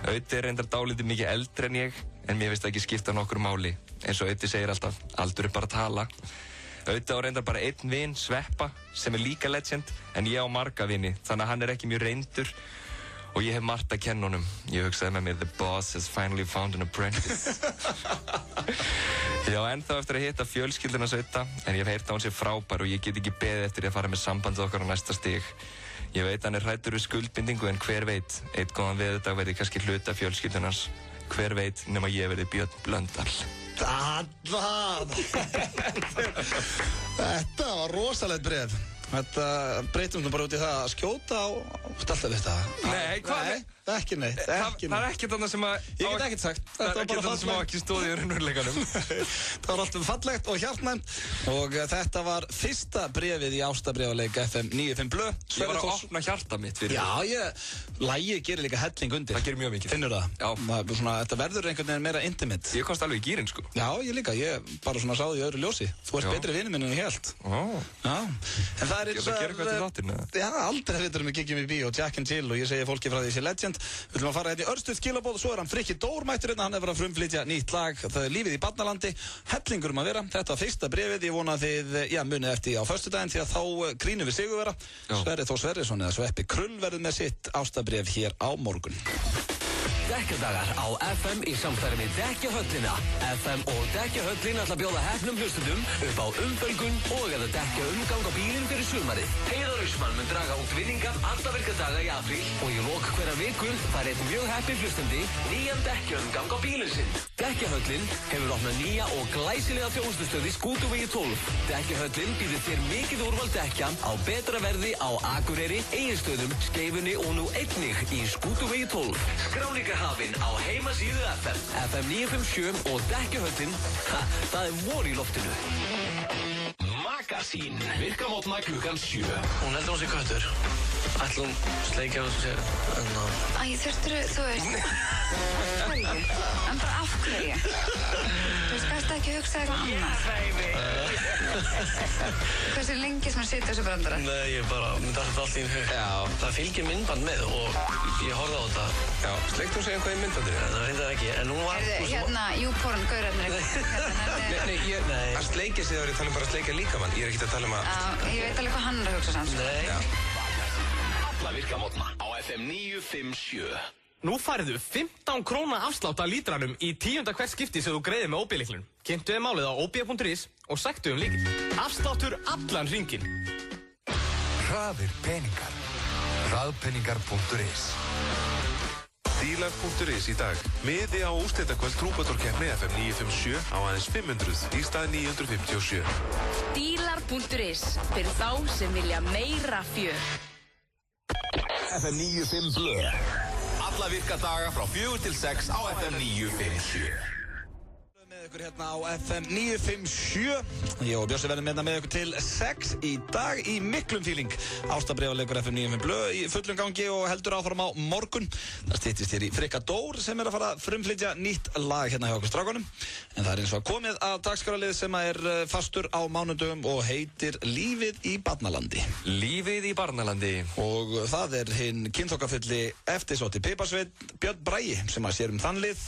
Auddi er reyndar dálítið mikið eldri en ég, en mér finnst það ekki skipta nokkur máli. Eins og Öddi segir alltaf, aldur bara tala. Öddi á reyndar bara einn vin, Sveppa, sem líka legend, en ég á marga vini, þannig að hann ekki mjög reyndur og ég hef margt að kenna honum. Ég hugsaði með mér, the boss has finally found an apprentice. Ég á ennþá eftir að hitta fjölskylduna Ödda, en ég hef heyrt að hún sé frábær og ég get ekki beðið eftir að fara með sambandið okkar á næsta stig. Ég veit hann hræddur við skuldbindingu, en hver veit, einn góðan veðurdag verði kannski hluta fjölskyldunars. Hver veit nema ég verði Björn Blöndal.
Þetta var rosalegt bréf. Þetta breytum bara út í það að skjóta á... alltaf við það.
Nei, hvað?
Nei, ekki neitt.
Það ekkert annað sem að...
Ég get ekkert sagt.
Það ekkert annað sem að ekki stóði í raunveruleikanum.
Það var alltaf fallegt og hjartnæmt og þetta var fyrsta bréfið í ástabréfaleik FM 95 Blö.
Ég var að opna hjarta mitt fyrir
því. Já, lagið gerir líka helling undir.
Það gerir mjög mikið.
Finnur það?
Já.
Þetta verður einhvern veginn meira intimate.
Ég komst alveg í gírinn, sko.
Já, ég líka. Ég bara svona sáði í öðru ljósi. Þú ert betri vinur minn en ég held. Já. En það
Ég ætla að gera eitthvað til þáttirna.
Já, aldrei veitur við kíkjum í bíó, Jack and Jill og ég segi fólki frá því sé legend. Við ætlum að fara hérna í örstuð skilabóð og svo hann Frikki Dór mættur hérna, hann verið að frumflytja nýtt lag, það lífið í barnalandi, hellingur að vera. Þetta var fyrsta bréfið, ég vona að þið, munið eftir á föstudaginn því að þá grínum við sigurvera. Sverrir Þór Sverrisson eða Sveppi Krull verður með sitt ástabréf hér á morgun.
Dekkjadagar á FM í samstarfi við Dekkjahöllina. FM og Dekkjahöllin ætla að bjóða hefnum hlustendum upp á umfölgun og eða dekkja umgang á bílinn fyrir sumarið. Heiðar Austmann mun draga út vinningar alla virkadaga í apríl og í lok hverjar viku fær einn mjög heppinn hlustandi nýjan dekkjaumgang á bílinn sinn. Dekkjahöllin hefur opnað nýja og glæsilega þjónustustöð í Skútuvegi 12. Dekkjahöllin býður þér mikið úrval dekkja á betra verði á Akureyri, Egilsstöðum, Skeifunni og nú einnig í Skútuvegi 12. Skráningar hafinn á heimasíðu FM. FM 957 og Dekkjahöllin. Það vor í loftinu.
Magasín. Virka mótna klukkan 7.
Hún heldur hún sé köttur. Ætla hún sleikja á þessu
Æ, þurftur þú veist. En bara af hverju? Þú veist, kannski ekki hugsa eitthvað annað. Hversu lengi sem að sitja þessu brandara?
Nei, ég bara myndi alltaf allt í hug. Já. Það fylgir myndband með og ég horfði á þetta.
Já, sleiktu hún segja eitthvað í myndbandinu?
Það finnst það ekki, en hún var...
Hérna, YouPorn, gaurarnir eitthvað.
Nei, að sleikja sig þá ég tala bara að sleikja líkamann. Ég ekkert að tala að...
Já, ég veit alveg hvað hann að hugsa samt.
Nei.
Alla virka mótna á FM 957.
Nú færðu 15 króna afslátt af lítranum í 10. hvert skipti sem þú greiðir með OB-lyklunum. Kynntu þið málið á ob.is og sæktu lykil. Afsláttur allan hringinn.
Hraðir peningar. Hraðpeningar.is.
Dílar.is í dag. Miði á úrslitakvöld Trúbadór-keppni FM 957 á aðeins 500 í stað 957.
Dílar.is fyrir þá sem vilja meira fjör.
FM 95 Blö. Alla virka daga frá 4 til 6 á FM 957.
Með ykkur hérna á FM 957. Ég og Bjössi verðum með ykkur til 6 í dag í miklum fíling. Ástabréfalegur FM 95 Blö í fullum gangi og heldur áfram á morgun. Það styttist hér í Frikka Dór sem að fara að frumflytja nýtt lag hérna hjá okkur strákunum. En það eins og komið að dagskráralið sem fastur á mánudögum og heitir Lífið í barnalandi.
Lífið í barnalandi.
Og það hinn kynþokkafulli eftirsótti piparsveinn Björn Bragi sem að sér þann lið.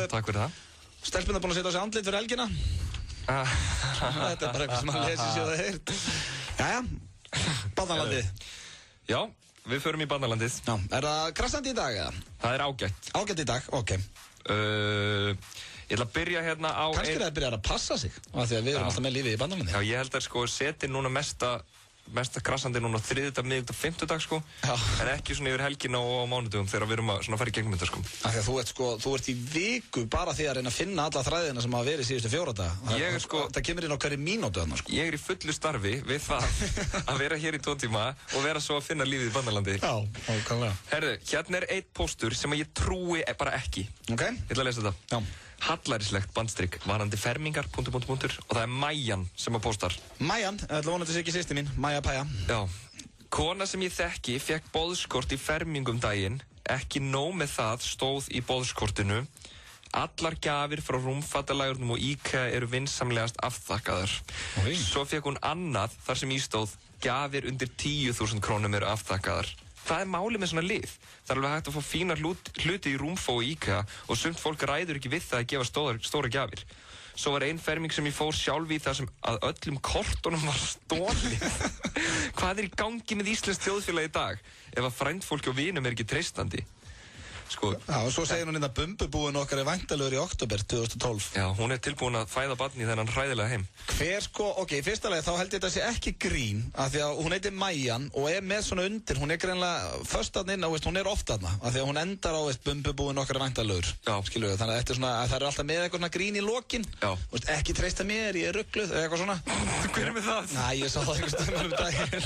Takk fyrir það.
Stelpuna búin að setja á sig andlit fyrir helgina. Þetta bara eitthvað sem að lesi sér það heyrt. Jæja, barnalandið.
Já, við förum í barnalandið.
Já, það krassandi í dag eða?
Það ágætt.
Ágætt í dag, ok.
Ég ætla að byrja hérna á...
Kannski það byrjar að passa sig, af því að við erum alltaf með lífið í barnalandið.
Já, ég held að sko seti núna mesta krassandi núna þriðjudag, miðvikudag, fimmtudag sko. Já. En ekki svona yfir helgina og á mánudögum þegar við erum að svona fara í gegnum þetta sko.
Af því að þú ert í viku bara því að reyna að finna alla þræðina sem hafa verið síðustu 4 daga. Það kemur inn á hverju mínútu þarna sko.
Ég í fullu starfi við það að vera hér í 2 tíma og vera svo að finna lífið í barnalandi.
Já, nákvæmlega.
Herðu, hérna einn póstur sem ég trúi bara ekki.
Ok.
Ég ætla að lesa þetta.
Já.
Hallærislegt bandstrykk varandi fermingar, ... og það Mæjan sem að póstar.
Mæjan, þetta vonandi sig ekki sýsti mín, Mæja Pæja.
Já. Kona sem ég þekki fekk boðskort í fermingum daginn, ekki nóg með það stóð í boðskortinu. Allar gjafir frá rúmfattalagurnum og IKEA eru vinsamlegast afþakkaðar. Svo fekk hún annað þar sem í stóð gjafir undir 10.000 krónum eru afþakkaðar. það er málið með svona lið. Það er alveg hægt að fá fína hluti í Rúmfó og IKEA og sumt fólk ræður ekki við það að gefa stóra gjafir. Svo var ein ferming sem ég fór sjálf í þar sem að öllum kortunum var stolið. Hvað í gangi með íslenskt þjóðfélag í dag ef að frændfólki og vinum ekki treystandi? Sko,
já, og svo segir hún að bumbubúin okkar er væntanlegur í október 2012.
Já, hún er tilbúin að fæða barn í þennan hræðilega heim.
Hver í fyrsta lagi þá held ég þetta sé ekki grín, af því að hún heitir Majan og er með svona undir, hún er greinlega först þarna inn, hún er oft þarna, af því að hún endar á bumbubúin okkar er væntanlegur. Já. Skilur við, þannig að þetta er svona, að það er alltaf með eitthvað svona grín í lokin. Já. Ekki treysta mér, ég er rugluð, eða eitthvað svona.
Hver er með það?
Næ, ég sá það einhvers stöðum daginn.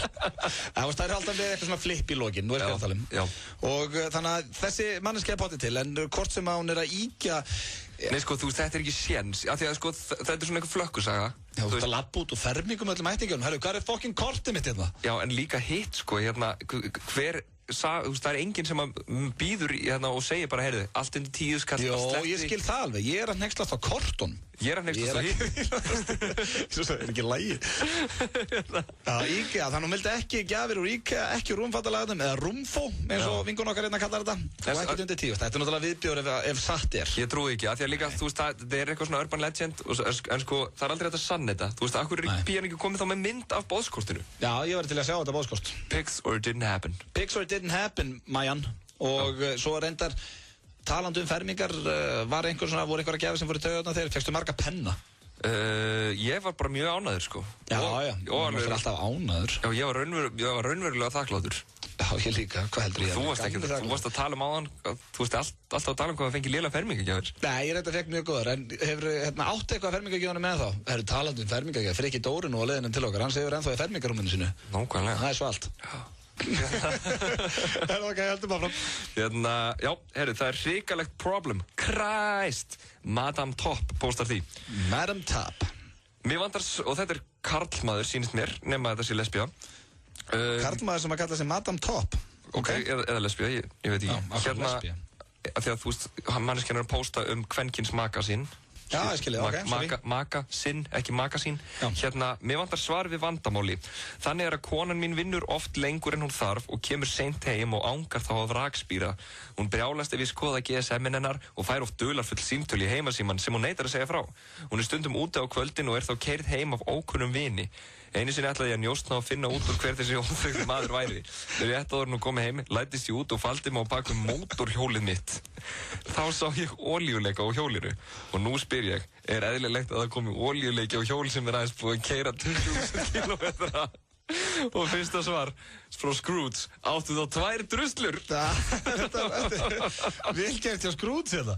Það er alltaf með eitthvað svona flip í lokin, nú er ég að tala um. Já. Og þannig að þessi manneskja er potið til, en hvort sem að hún er að ýkja.
Nei, sko, þú veist, þetta er ekki séns, af því að, sko, þetta er svona eitthvað flökkusaga.
Já, þú veist að labba út og fermingum öllum ættingjum. Herru, hvað er fucking kortið mitt hérna?
Já, en líka hitt, sko, hérna, þú veist, það er enginn sem býður hérna og segir bara, heyrðu, allt undir 10 skall.
Jó, ég skil það alveg, ég er að hneykslast á kortun.
Ég er að hneykslast á hitt.
Svo er ekki lægi. Já, IKEA, þannig hún vildi ekki gjafir úr IKEA, ekki úr rúmfattalagnum, eða Rúmfó, eins og vingun okkar hérna kallar þetta. Og ekkert undir 10, þetta er náttúrulega viðbjóður ef satt er.
Ég trúi ekki, af því að líka, þú veist, það er eitthvað svona urban legend, en sko, það er aldrei hægt að sanna þetta. Þú veist, akkur er pían ekki komið þá með mynd af boðskortinu?
Já, ég var til að sjá þetta boðskort.
Pigs or it didn't happen.
Pigs or it didn't happen, Majan. Og svo reyndar, talandi fermingar, voru einhverja gjafir sem voru í taugarnar þegar, fékkstu marga penna?
Ég var bara mjög ánæður, sko.
Já, þú varst alltaf ánæður.
Já, ég var raunverulega þakklátur.
Já, ég líka, hvað heldur ég?
Þú varst að tala áðan, þú veist alltaf að tala hvað það fengi lélega fermingagjafir.
Nei, ég reynda fekk mjög góðar, en hefur átt eitthvað fermingagjöfuna með þá? Það eru talandi fermingagjafir, Frikki Dóri nú á leiðinum til okkar, hann segir ennþá í fermingarúminu sínu.
Nákvæmlega.
Það er svo allt. Heldur bara fram.
Hérna, já, það er hrikalegt problem. Christ! Madame Top postar því.
Madame Top.
Mér vandar, og þetta er karlmaður, sýnist mér, nema þetta sé lesbía.
Karlmaður sem að kalla sig Madame Top?
Ok, eða lesbía, ég veit ekki.
Hérna, lesbía.
Því að þú veist, manneskjan er að posta kvenkins maka sín.
Já, ég skilji, ok,
Maka sinn, ekki maka sín. Hérna, mér vantar svar við vandamáli. Þannig er að konan mín vinnur oft lengur en hún þarf og kemur seint heim og ángar þá af rakspíra. Hún brjálast ef ég skoða GSM-in hennar og fær oft dularfull símtöl í heimasíman sem hún neitar að segja frá. Hún er stundum úti á kvöldin og er þá keyrð heim af ókunnum vini. Einu sinni ætlaði ég að njóstna og finna út úr hver þessi óþekkti maður væri. Þegar ég ætti áður nú komið heim, læddist ég út og faldi mig á baku mótorhjólið mitt. Þá sá ég olíuleika á hjólinu og nú spyr ég, er eðlilegt að það komi olíuleiki á hjól sem er aðeins búið að keyra 20.000 kilometra? Og fyrsta svar frá Scrooge, áttu þá 2 druslur?
Vel gert hjá Scrooge þetta.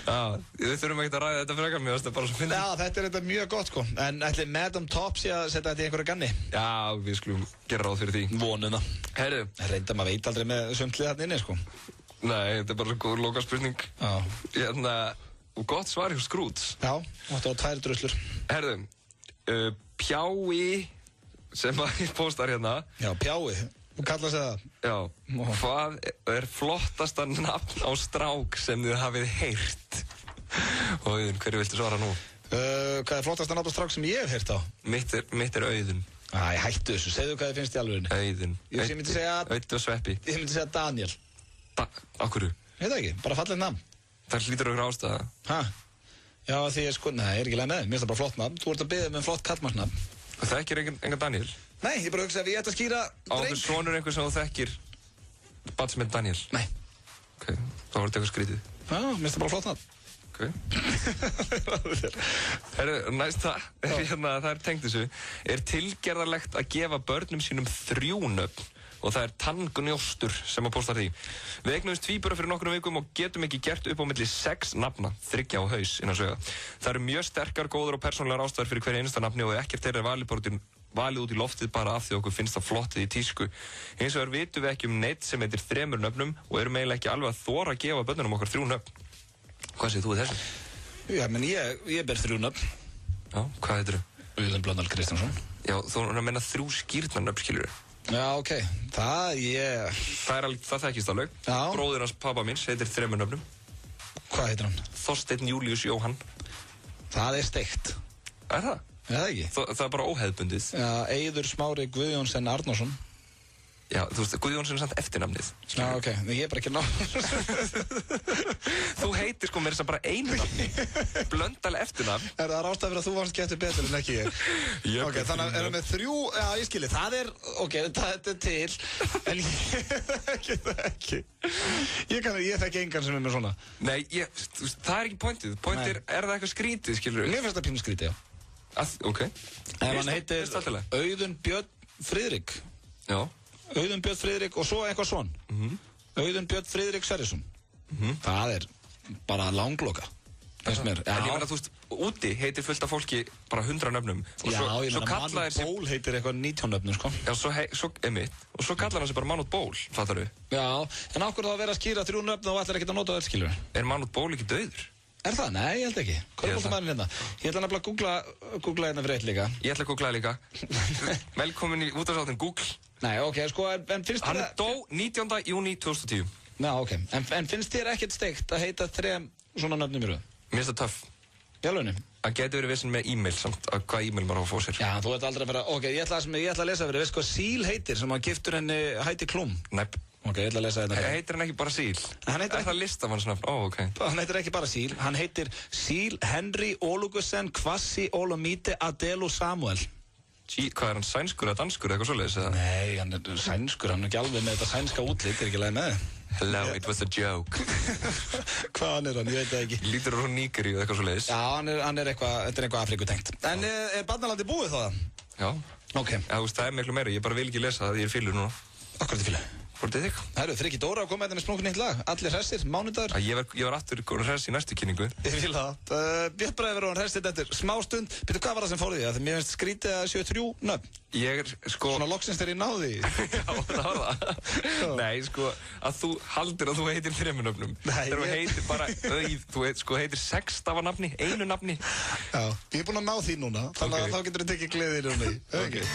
Já, við þurfum ekkert að ræða þetta frekar mér, þetta er bara svo fyndið.
Já, þetta er þetta mjög gott sko, en ætli Madame Top sé að setja þetta í einhverja ganni?
Já, við skulum gera ráð fyrir því.
Vonuna.
Herru.
Reynda maður veit aldrei með sumtlið þarna inni sko.
Nei, þetta er bara svo góð lokaspurning. Já. Hérna, og gott svar hjá Scrooge.
Já, áttu þá 2 druslur.
Herru, Pjái sem að ég postar hérna.
Já, Pjái, þú kallast það.
Já, hvað er flottasta nafn á strák sem þið hafið heyrt? Og Auðun, hverju viltu svara nú?
Hvað er flottasta nafn á strák sem ég hef heyrt á?
Mitt er Auðun.
Æ, hættu þessu, segðu hvað þið finnst í alvörinni.
Auðun.
Ég myndi segja
Auðun og Sveppi.
Ég myndi segja Daniel.
Akkurru?
Ég veit ekki, bara fallið nafn.
Það hlýtur okkur ástæða.
Hæ? Já, því ég sko, nei, ég er ekki leið með þið. Mér finnst það bara flott nafn. Þú ert að biðja með flott kallmannsnafn.
Og þekkir engan Daniel?
Nei, ég bara hugsa að ég ætti að skýra dreng.
Áttu sonur einhver sem þú þekkir barn sem er Daniel?
Nei.
Ok, þá var þetta eitthvað skrítið.
Já, mér finnst það bara flott nafn.
Ok. Herru, næsta, það er tengt þessu. Er tilgerðarlegt að gefa börnum sínum 3 nöfn? Og það er Tangnjóstur sem að posta því. Við eignuðumst tvíbura fyrir nokkrum vikum og getum ekki gert upp á milli 6 nafna, 3 á haus innan sögða. Það eru mjög sterkar, góður og persónulegar ástæður fyrir hverja einasta nafni og ekkert þeirra er valið út í loftið bara af því okkur finnst það flottið í tísku. Hins vegar vitum við ekki neitt sem heitir 3 nöfnum og erum eiginlega ekki alveg að þora að gefa börnunum okkar 3 nöfn. Hvað segir þú við þessu?
Já, menn ég ber 3 nöfn.
Já, hvað heitir þú?
Auðun Blöndal Kristjánsson.
Já, þú er að menna 3 skírnarnöfn, skilur.
Já, ok.
Það þekkist alveg. Bróðir hans pappa míns heitir 3 nöfnum.
Hvað heitir hann?
Þorsteinn Júlíus Jóhann.
Það er steikt.
Er það?
Er það ekki?
Það er bara óhefðbundið.
Já, Eiður Smári Guðjónsson Arnarsson.
Já, þú veist, Guðjónsson samt eftirnafnið.
Já, ok, ég bara ekki ná.
Þú heitir sko mér þess að bara einu nafni. Blöndal eftirnafn.
Það ástæða fyrir að þú varst getur betur en ekki ég. Ok, þannig að erum við 3, já, ég skilji, það er, ok, þetta er til, en ég ekki. Ég þekki engan sem með svona.
Nei, það ekki pointið. Pointið er það eitthvað skrítið, skilur við?
Mér finnst það pínu skrítið, já.
Ok.
En hann heitir Auðun Björn Friðrik.
Já.
Auðun Björn Friðrik og svo eitthvað svon. Auðun Björn Friðrik Sverrisson. Það er bara langloka. Finnst mér.
En ég meina, þú veist, úti heitir fullt af fólki bara 100 nöfnum.
Já, ég meina, Manút Ból heitir eitthvað 19 nöfnum, sko.
Já, svo kallar hann sig bara Manút Ból, fattar þú?
Já, en ákveður þá að vera að skýra 3 nöfn og ætlar ekkert að nota öll, skilur.
Er Manút Ból ekki dauður?
Er það? Nei, ég held ekki. Körfbóltamæðurinn hérna. Ég ætla nefnilega að googla hérna fyrir eitt líka.
Ég ætla að googla það líka. Velkomin í útvarpsþáttinn Google.
Nei, ok, sko, en finnst þér...
Hann dó 19. júní 2010.
Já, ok. En finnst þér ekkert steikt að heita 3 svona nöfnum í röð?
Mér finnst það töff.
Í alvegni?
Það getur verið vissin með e-mail samt, að hvað e-mail maður á að fá sér.
Já, þú ert aldrei að vera... Ok, ég ætla að lesa fyrir, veist hvað Síl heitir sem að giftur henni Heidi Klum?
Næpp.
Ok, ég ætla að lesa þetta.
Heitir hann ekki bara Síl? Er það listamannsnafn? Ó, ok.
Hann heitir ekki bara Síl, hann heitir Síl Henry Olugusen Kvassi Olomide Adelu Samuel.
Hvað er hann, sænskur eða danskur eða eitthvað svoleiðis?
Nei, hann er sænskur, hann er ekki alveg með þetta sænska útlit, er ekki leið með þið.
Hello, it was a joke.
Hvaðan er hann, ég veit það ekki.
Lítur úr Nígeríu eða eitthvað svoleiðis?
Já, hann er eitthvað, þetta er eitthvað Afríkutengt. En er Barnalandi búið þá?
Já.
Ok.
Já, það er miklu meira, ég bara vil ekki lesa það, ég er fílur núna.
Akkur er þið fílur?
Hvort er þig?
Herru, Frikki Dóra kom með þetta með sprungin eitt lag. Allir hressir, mánudagur.
Ég var aftur hress í næstu kynningu.
Ég fíl það. Björn Bragi verður hann hressir eftir smá stund. Býttu, hvað var það sem fór því? Þegar mér finnst skrítið að 73 nöfn.
Ég er sko...
Svona loksins þegar ég náði því.
Já, það var það. Nei, sko, að þú haldir að þú heitir 3 nöfnum. Þegar þú heitir bara Auð, þú heitir 6 af nafni, 1 nafni.
Já, ég er búinn að ná því núna. Þannig að þá getur þú tekið gleðir um mig. Okay.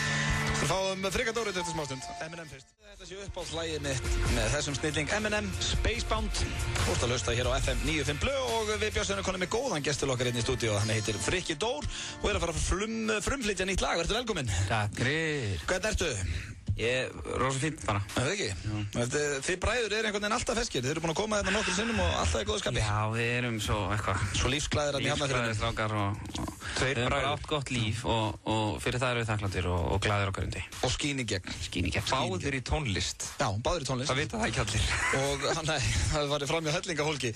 Við fáum Frikka Dóra eftir smástund. M&M fyrst. Þetta séu uppáhaldslægið mitt með þessum snilling M&M Spacebound. Þú ert að hlusta hér á FM 95 Blö og við Björnsson erum konum með góðan gestur okkar hérna í stúdíu. Hann heitir Frikki Dór og er að fara að frumflytja nýtt lag. Vertu velkominn.
Takk fyrir.
Hvernig ertu?
Ég er rosa fínt bara.
Það ekki? Þið bræður eru einhvern veginn alltaf feskir. Þið eru búin að koma hérna nokkur sinnum og alltaf í góðu skapi.
Já, við erum svo eitthvað.
Svo lífsglæðir að
lífsglæðir strákar og við erum bara átt gott líf og fyrir það eru við þakklátir og glæðir okkar undi.
Og skín í gegn.
Skín í gegn.
Báðir í tónlist.
Já, báðir í tónlist.
Það vita það ekki allir.
Og nei, það var fram hjá hellingafólki.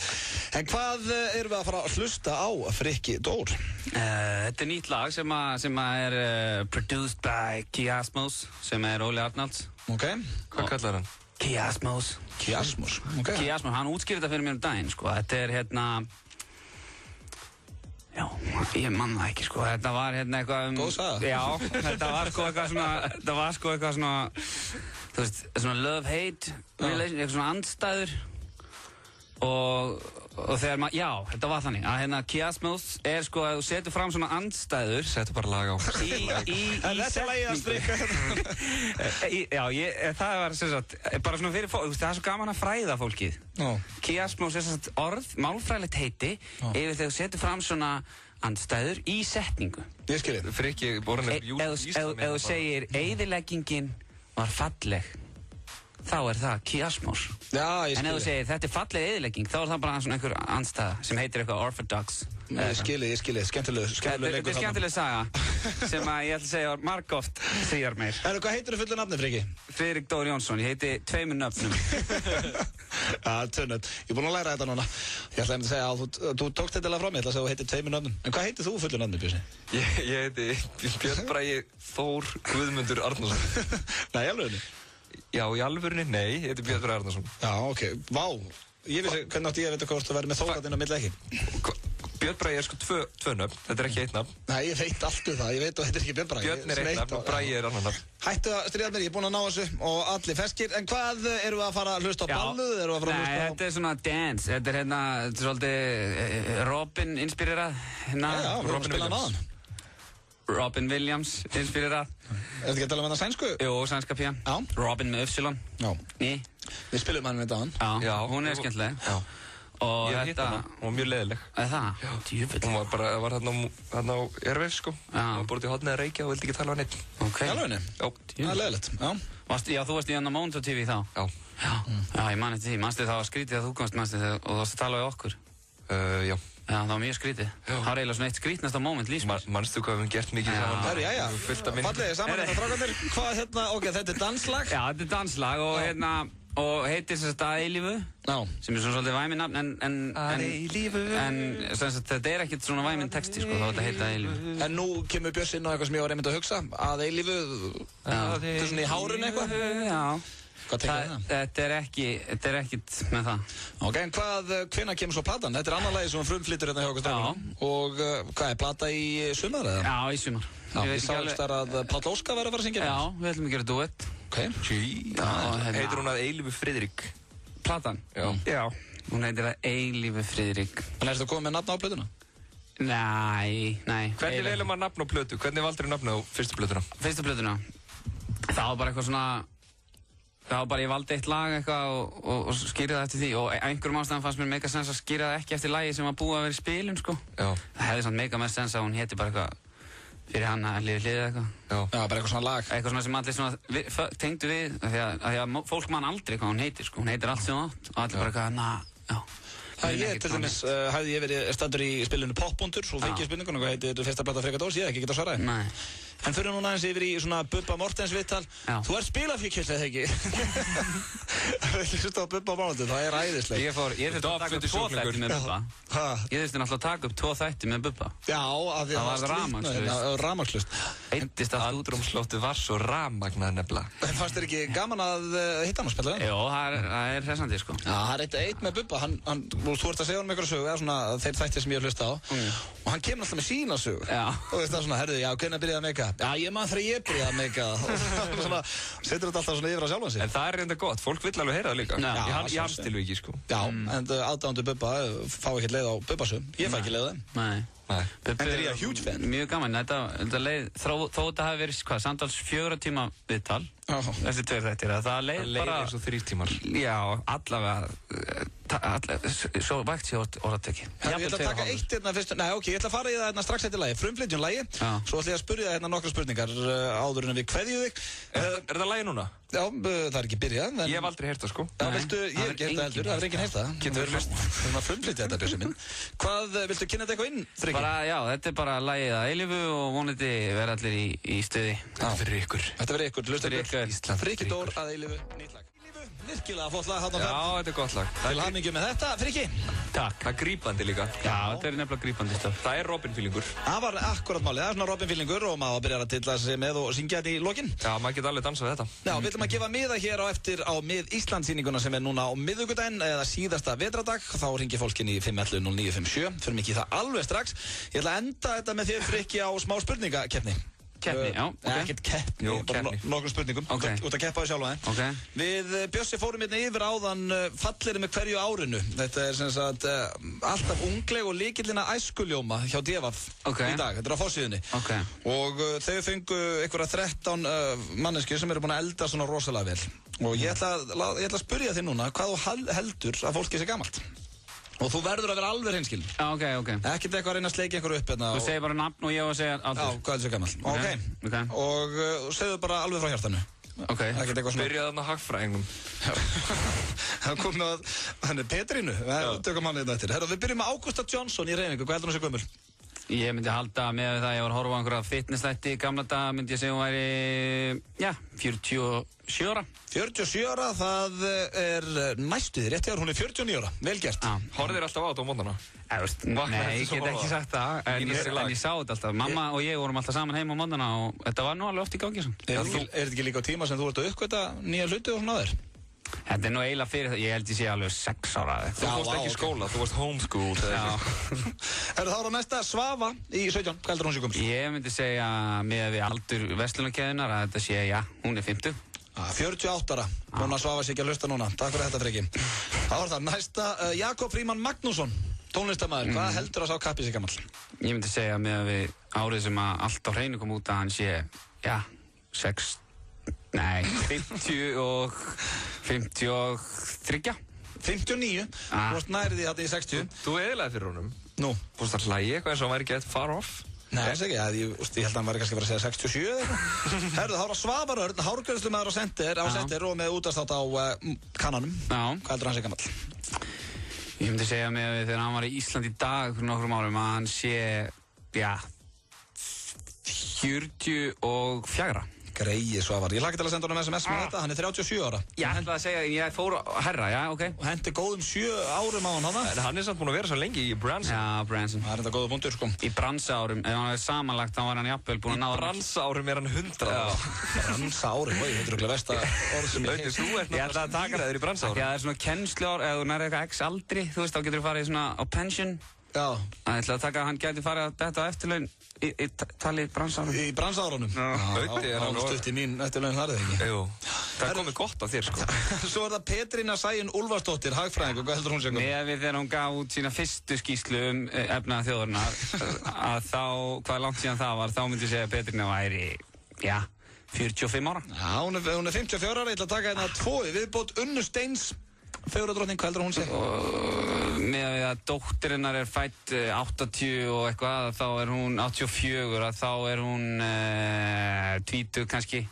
En hvað erum við að fara að hlusta á Frikki Dór?
Þetta er nýtt lag sem er produced by Kiasmos, sem er Óli Arnalds.
Ok.
Hvað kallar hann?
Kiasmos.
Kiasmos, ok.
Kiasmos, hann útskýrði þetta fyrir mér daginn, sko. Þetta er hérna... Já, ég man það ekki, sko. Þetta var hérna eitthvað
Góð saga.
Já, þetta var sko eitthvað svona... Þú veist, svona love-hate relation, eitthvað svona andstæður. Og þegar maður, já, þetta var þannig að hérna Kiasmos er sko að þú setur fram svona andstæður.
Setur bara lag á.
En þetta er lagið að strika.
Já, það var sem sagt, bara svona fyrir fólk, þú veist, það er svo gaman að fræða fólkið. Kiasmos er sem sagt orð, málfræðilegt heiti, yfir þegar þú setur fram svona andstæður í setningu.
Ég skil þið.
Frikki, borðan er
Ef þú segir, eyðileggingin var falleg, þá er það Kiasmos.
Já, ég skil.
En ef þú segir þetta er falleg eyðilegging, þá er það bara svona einhver andstæða sem heitir eitthvað orthodox.
Ég skil þið, skemmtileg
Þetta er skemmtileg saga sem að ég ætla að segja margóft þrýjar meir.
Hvað heitir þú fullu nafni, Frikki?
Friðrik Dór Jónsson, ég heiti 2 nöfnum.
Já, 2 nöfn. Ég er búinn að læra þetta núna. Ég ætla að segja að þú tókst þetta alveg frá mig, ég ætla að segja að þú heitir 2 nöfnum. En hvað heitir þú fullu nafni, Björnsi?
Ég heiti Björn Bragi Þór Guðmundur Arnarsson.
Nei, í alvörunni?
Já, í alvörunni, nei, ég heiti Björn Bragi Arnarsson.
Já, ok, vá. Ég vissi, hvernig átti ég að vita hvort þú verið með þóratinn á milli ekki?
Björn Bragi er sko 2 nöfn, þetta er ekki 1 nafn.
Nei, ég veit allt það, ég veit þú heitir ekki Björn Bragi.
Björn er 1 nafn og Bragi er annan nafn.
Hættu að stríða mér, ég er búinn að ná þessu og allir feskir. En hvað eru við að fara að hlusta á balluð?
Nei, þetta er svona dance, þetta er hérna, þetta er svolítið Robin inspirerað.
Já, Robin Williams.
Robin Williams inspirerað.
Er þetta ekki að tala um þetta sænsku?
Jú, sænska pía.
Já.
Robin með Ypsilon.
Já.
Ný.
Við spilum hann við þetta
Já, hún er skemmtileg.
Já.
Og
ég hitt hana, hún var mjög leiðileg.
Það? Já, djúvill.
Hún var bara, hérna á Erfis, sko. Hún var búin til hodnið að reykja og vildi ekki tala á neitt.
Ok.
Í alvegni?
Já.
Það er leiðilegt, já.
Já, þú varst í hann á Mónus TV þá? Já, ég man eftir því. Manstu það var skrítið að þú komst, manstu þegar, og þú varst að tala við okkur?
Já.
Já, það var mjög skrítið. Það var eiginlega svona eitt skrítnasta moment lífsins.
Manstu hvað við höfum gert mikið saman?
Herru, jæja. Fallegir saman hérna strákarnir. Hvað ok, þetta er danslag?
Já, þetta er danslag og heitir sem sagt Að eilífu. Já. Sem er svona svolítið væminn nafn,
Að eilífu.
En sem sagt, þetta er ekkert svona væminn texti, sko, þá þetta heitir Að eilífu.
En nú kemur Björs inn á eitthvað sem ég var einmitt að hugsa. Að eilífu, þetta er svona í hárun eitthvað?
Já.
Hvað tekur það?
Þetta er ekkert með það.
Ok, en hvenær kemur svo platan? Þetta er annar lagi sem frumflytur hérna hjá okkur strákunum. Og hvað er plata í sumar eða?
Já, í sumar.
Ég sá ekki þar að Páll Óskar verður að fara að syngja.
Já, við ætlum að gera duett.
Ok.
Heitir hún Að eilífu Friðrik?
Platan? Já. Hún heitir Að eilífu Friðrik.
En ertu að koma með nafn á plötuna?
Nei.
Hvernig velum maður nafn á plötu? Hvernig valdur þið nafn á fyrstu plötuna?
Fyrstu plötuna? Það var bara eitthvað svona... Það var bara, ég valdi eitt lag eitthvað og skýrði það eftir því og einhverjum ástæðan fannst mér mega sens að skýra það ekki eftir lagi sem var búið að vera í spilun, sko. Já. Það hefði samt mega mest sens að hún héti bara eitthvað fyrir hann að liðið eitthvað.
Já, bara eitthvað svona lag.
Eitthvað svona sem allir svona tengdu við, af því að fólk man aldrei hvað hún heitir, sko. Hún heitir allt sem hún átt og allir bara eitthvað, já.
Ég til dæmis hefði ég verið staddur í spilinu Popbundur og fengið spurninguna hvað heitir fyrsta plata Frikadós, ég hef ekki getað að svara þér.
Nei.
En fyrir núna aðeins yfir í svona Bubba Mortens viðtal. Þú ert spilafíkil, eða ekki? Það er ekki svona Bubba Mortens, það er æðislega.
Ég þurfti að taka upp 2 þætti með Bubba. Ég þurfti náttúrulega að taka upp 2 þætti með Bubba.
Já, af því að
það var
rafmagnslaust.
Eittist að útrúmslóttu var svo rafmagnað nefnilega.
En fannst þér ekki gaman að hitta hann og spila það?
Jó, það er hressandi, sko.
Já, það er eitt með Bubba, þú ert að segja honum einhverja sögu, eða svona þeir þættir sem ég hef hlustað á og hann kemur alltaf með sína sögu og þú veist það svona, herðu, já, hvernig byrjaði að meika? Já, ég man þegar ég byrjaði að meika og svona, setur þetta alltaf svona yfir á sjálfan sig.
En það er reynda gott, fólk vill alveg heyra það líka í hans tilviki, sko.
Já, en aðdáendur Bubba fá ekki leið á Bubbasögum, ég fæ ekki leið á þeim.
Nei.
En þeir eru ég huge fan.
Mjög gaman, þetta leið, þó þetta hafi verið, hvað, samtals 4 tíma viðtal eftir 2 þættir, það leið bara...
eins og 3 tímar.
Já, allavega, svo vægt sér orðatöki.
Ég ætla að taka eitt hérna fyrst, ég ætla að fara í það hérna strax eftir lagi, frumflytjum lagi, svo ætla ég að spyrja það hérna nokkra spurningar áður en við kveðjum þig.
Er það lagi núna?
Já, það er ekki byrjað.
Ég hef aldrei heyrt það, sko.
Já, viltu, ég hef ekki heyrt það heldur, það er enginn heyrt það. Við erum að frumflytja þetta, Bjössi minn. Hvað, viltu kynna þetta eitthvað inn, Frikki?
Já, þetta er bara lagið Að eilífu og vonandi verða allir í stuði.
Þetta verður ykkur.
Þetta verður ykkur, hlusta Frikki Dór, Að eilífu, nýtt lag. Virkilega flott lag hann á ferð.
Já, þetta er gott lag.
Til hamingju með þetta, Frikki.
Takk.
Það er grípandi líka.
Já, þetta er nefnilega grípandi stöf.
Það er Robin-feelingur.
Það var akkurat málið, það er svona Robin-feelingur og maður byrjar að tilla sig með og syngja þetta í lokin.
Já, maður geta alveg dansað við þetta.
Já, við ætlum að gefa miða hér á eftir á Mið Íslandssýninguna sem er núna á miðvikudaginn eða síðasta vetradag. Þá ringir fólkin í 511-0957, fyrir mikið það alveg strax. Ég ætla að enda þetta með þér, Frikki, á smá spurningakeppni.
Keppni, já, ok.
Ekkert keppni, bara nokkrum spurningum. Út að keppa þau sjálfa þeim.
Ok.
Við Bjössi fórum hérna yfir áðan fallir með hverju árinu. Þetta er sem sagt alltaf ungleg og lykillina æskuljóma hjá D.V.A.F. í dag. Þetta er á forsíðunni.
Ok.
Og þau fengu einhverja 13 manneskjur sem eru búin að elda svona rosalega vel. Og ég ætla að spyrja þig núna hvað þú heldur að fólki sé gamalt. Og þú verður að vera alveg hreinskilin.
Já, ok.
Ekkert eitthvað að reyna að sleikja einhverju upp hérna.
Þú segir bara nafn og ég að segja aldur.
Já, hvað er þessi gammal? Ok. Og segðu bara alveg frá hjartanu.
Ok.
Byrjaði þarna hagfræðingum.
Það kom með að, hann er Petrínu. Tökum hann hérna eftir. Herra, við byrjum með Ágústa Jónsson í hreyfingu. Hvað heldur hún sé gömul?
Ég myndi halda með það að ég var að horfa á einhverja fitness-þætti í gamla daga, myndi ég segja hún væri, 47 ára.
47 ára, það er næstuði, rétt hjá hún er 49 ára, vel gert.
Horfðu þér alltaf á þetta á mótnana?
Nei, ég get ekki sagt það, en ég sá þetta alltaf. Mamma og ég vorum alltaf saman heim á mótana og þetta var nú alveg oft í gangi.
Er þetta ekki líka á tíma sem þú ert að uppgöta nýja hluti og svona aður?
Þetta er nú eiginlega fyrir það, ég held ég sé alveg 6 ára.
Þú fórst ekki í skóla, þú varst homeschooled.
Það á næsta Svafa í 17, hvað heldur hún sé gömul?
Ég myndi segja með við aldur verslunarkeðunar að þetta sé, hún er 50.
48 ára, núna Svafa sé ekki að hlusta núna. Takk fyrir þetta, Frikki. Það var það næsta Jakob Frímann Magnússon, tónlistarmaður. Hvað heldur að sá kappi sé gamall?
Ég myndi segja með við árið sem að allt á hreinu kom út að hann sé, 50 og 53.
59, þú varst nærið í þetta í 60.
Þú eðlaði fyrir honum.
Nú?
Þú varst að hlægi eitthvað eins og hann væri gett far off.
Nei, það ekki, ég held að hann væri kannski að vera að segja 67 eða eitthvað. Herðu, þá Svavar Örn, hárgreiðslumæður á Center og með útastátt á kannanum.
Já.
Hvað heldur hann sé gamall?
Ég myndi segja með því þegar hann var í Ísland í dag fyrir nokkrum árum að hann sé, 44.
Greið Svavar. Ég hlakka til að senda honum SMS með þetta, hann er 37 ára.
Ég ætla að segja, ég fór herra, ok.
Og hendi góðum 7 árum á hann.
En hann er samt búinn að vera svo lengi í Branson.
Já, Branson.
Það er þetta góða punktur, sko.
Í bransaárum, ef hann er samanlagt, þá var hann jafnvel búinn að náða...
Í bransaárum er hann 100.
Bransaárum, þetta er okkur versta orð sem
ég... Ég ætla að taka það í bransaárum.
Það er svona kennsluár, eða þú nærið eitthvað x aldri, þú veist, þá getur þú farið svona á pension.
Já.
Það ætla að taka að hann gæti farið að detta á eftirlaun í tali bransaárum.
Í bransaárunum?
Auði er hann
stutt í mín eftirlaun þar eða ekki?
Jú, það er komið gott af þér sko.
Svo er það Petrína Sæunn Úlfarsdóttir, hagfræðingur, hvað heldur hún sé?
Með við þegar hún gaf út sína fyrstu skýrslu efnaða þjóðarinnar, að þá, hvað langt síðan það var, þá myndi ég segja að Petrína væri, 45 ára.
Já, hún er 54 ára, ég ætla að taka hérna 2 viðbót Unnu Steins. Fegurðardrottning, hvað heldur hún sé?
Með að við að dóttirinnar er fætt 80 og eitthvað, þá er hún 84, þá er hún 20 kannski,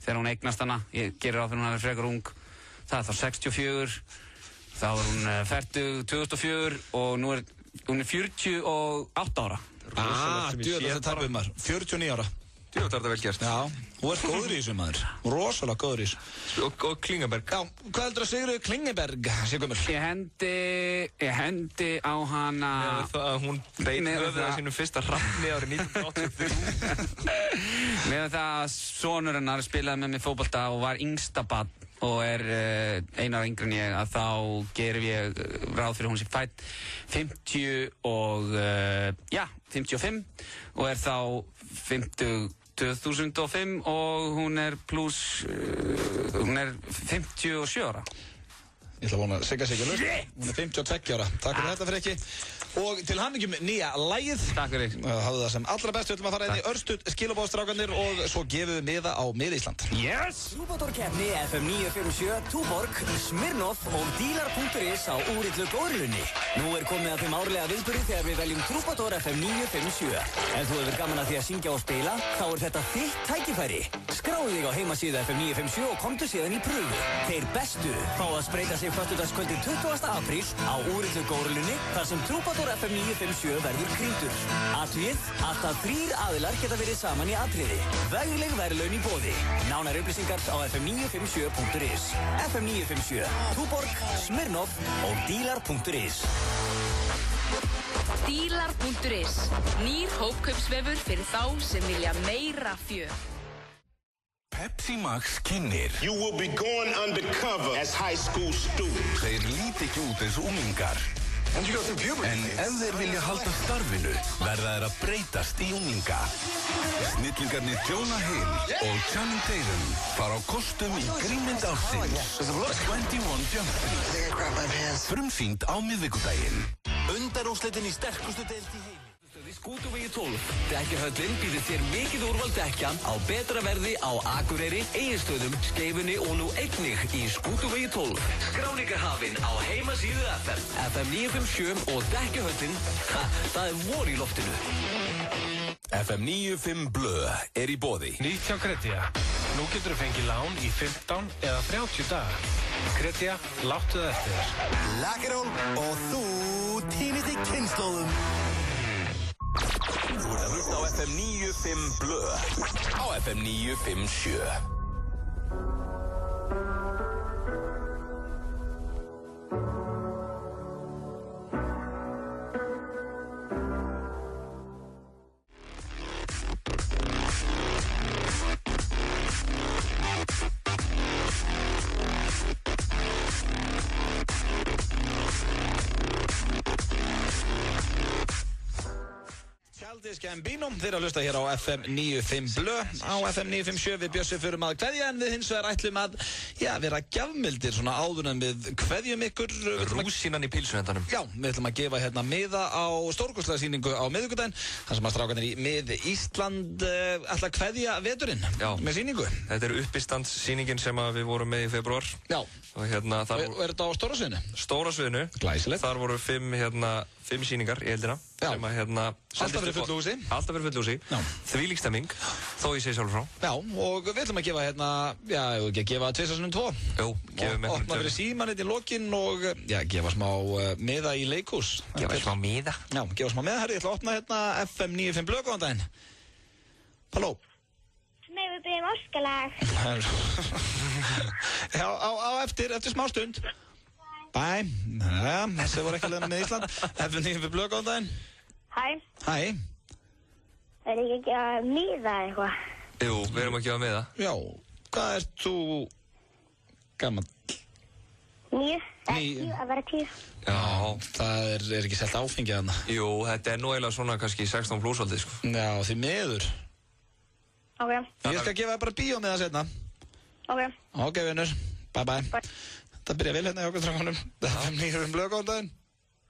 þegar hún eignast hana. Ég gerir á því hún er frekar ung. Það er þá 64, þá er hún fertug 2004 og nú er hún 48 ára.
Djúðar þetta tapum maður, 49 ára.
Djúðar þetta vel gert.
Já, þú ert góður í þessu maður. Rosalega góður í þessu.
Og Klingenberg.
Já, hvað heldur að Sigríður Klingenberg sé gömul?
Ég hendi á hana...
Með það að hún beit höfuð á sínum fyrsta hrafni árið 1983.
Með það að sonur hennar spilaði með mig fótbolta og var yngsta barn og er einar yngri en ég, að þá gerum ég ráð fyrir hún sé fætt 50 og 55 og er þá 2005 og hún er hún er 57 ára.
Ég ætla að vona Sigga laust. Hún er 52 ára. Takk fyrir þetta fyrir ekki. Og til hamingjum nýja lagið.
Takk fyrir.
Hafðu það sem allra best. Við ætlum að fara inn í örstuð skilabóðstrákanir og svo gefum við miða á Mið-Ísland.
Yes! Trúbadorkeppni FM 957, Túborg, Smirnoff og Dílar.is á úrillu góðrilunni. Nú er komið að þeim árlega viðburði þegar við veljum Trúbador FM 957. Ef þú hefur gaman að því að syngja og spila, þá er þetta þitt tækifæri. Skráðu þig á heimasíðu FM 957 og komdu síðan í pröfu. Þeir bestu fá að spreyta sig föstudagskvöldið 20. apríl á úrillu góðrilunni þar sem Trúbador FM 957 verður krýndur. Athugið, alltaf 3 aðilar geta verið saman í atriði. Vegleg verðlaun í boði. Nánar upplýsingar á fm957.is. FM 957, Túborg, Smirnoff og Dílar.is.
Dílar.is. Nýr hópkaupsvefur fyrir þá sem vilja meira fjör.
Pepsi Max kynnir.
You will be going undercover as high school students.
Þeir líti ekki út eins unglingar. En ef þeir vilja halda starfinu, verða þeir að breytast í unglinga. Snillingarnir Jonah Hill og Channing Tatum fara á kostum í grímynd ársins 21 Jump Street. Frumsýnd á miðvikudaginn.
Undanúrslitin í sterkustu deild í heimi. Skútuvegi 12. Dekkjahöllin býður þér mikið úrval dekkja á betra verði á Akureyri, Egilsstöðum, Skeifunni og nú einnig í Skútuvegi 12. Skráningarhafinn á heimasíðu FM. FM 957 og Dekkjahöllin, það er vor í loftinu.
FM 95 Blö er í boði.
Nýtt hjá Kredja. Nú getur þú fengið lán í 15 eða 30 daga. Kredja, láttu það eftir þér.
Lakkerón og þú týnist í kynnslóðum.
Þú ert að hlusta á FM 95 Blö á FM 957.
Gambino, þeir að hlusta hér á FM 95 Blö á FM 957 við Bjössi förum að kveðja en við hins vegar ætlum að vera gjafmildir svona áður en við kveðjum ykkur
rúsínan í pilsuhendanum.
Já, við ætlum að gefa hérna miða á stórkostlega sýningu á miðvikudaginn þar sem að strákarnir í Mið-Ísland ætla að kveðja veturinn með sýningu.
Þetta er uppistandssýningin sem við vorum með í febrúar.
Já.
Og
er þetta á stóra sviðinu?
Stóra sviðinu.
Glæsilegt.
Þar voru 5 sýningar í heildina, sem að hérna
alltaf fyrir fullu húsi.
Alltaf fyrir fullu húsi. Þvílík stemming, þó ég segi sjálfur frá.
Já, og við ætlum að gefa hérna, já, ekki að gefa 2x2.
Jú, gefum
og opna fyrir símann í lokin og, já, gefa smá miða í leikhús.
Gefa smá miða?
Já, gefa smá miða. Herri, ég ætla að opna hérna FM 95 Blö, góðan daginn. Halló.
Nei, við byrjum óskalag.
Já, á eftir smá stund. Bæ. Já, þessi voru ekki að leiðna með Ísland. FM 95 Blö, góðan daginn.
Hæ.
Hæ.
Er ekki að miða eitthvað?
Jú, við erum að gefa miða.
Já, hvað ert þú gammal?
9, að vera 10.
Já,
það er ekki selt áfengið þarna.
Jú, þetta er nú eiginlega svona kannski 16 pluss aldrei, sko.
Já, því miður.
Ok.
Ég skal gefa þér bara bíómiða seinna.
Ok.
Ok, vinnur. Bye bye. Það byrja vel hérna í okkur strákunum. FM 95 Blö, góðan daginn.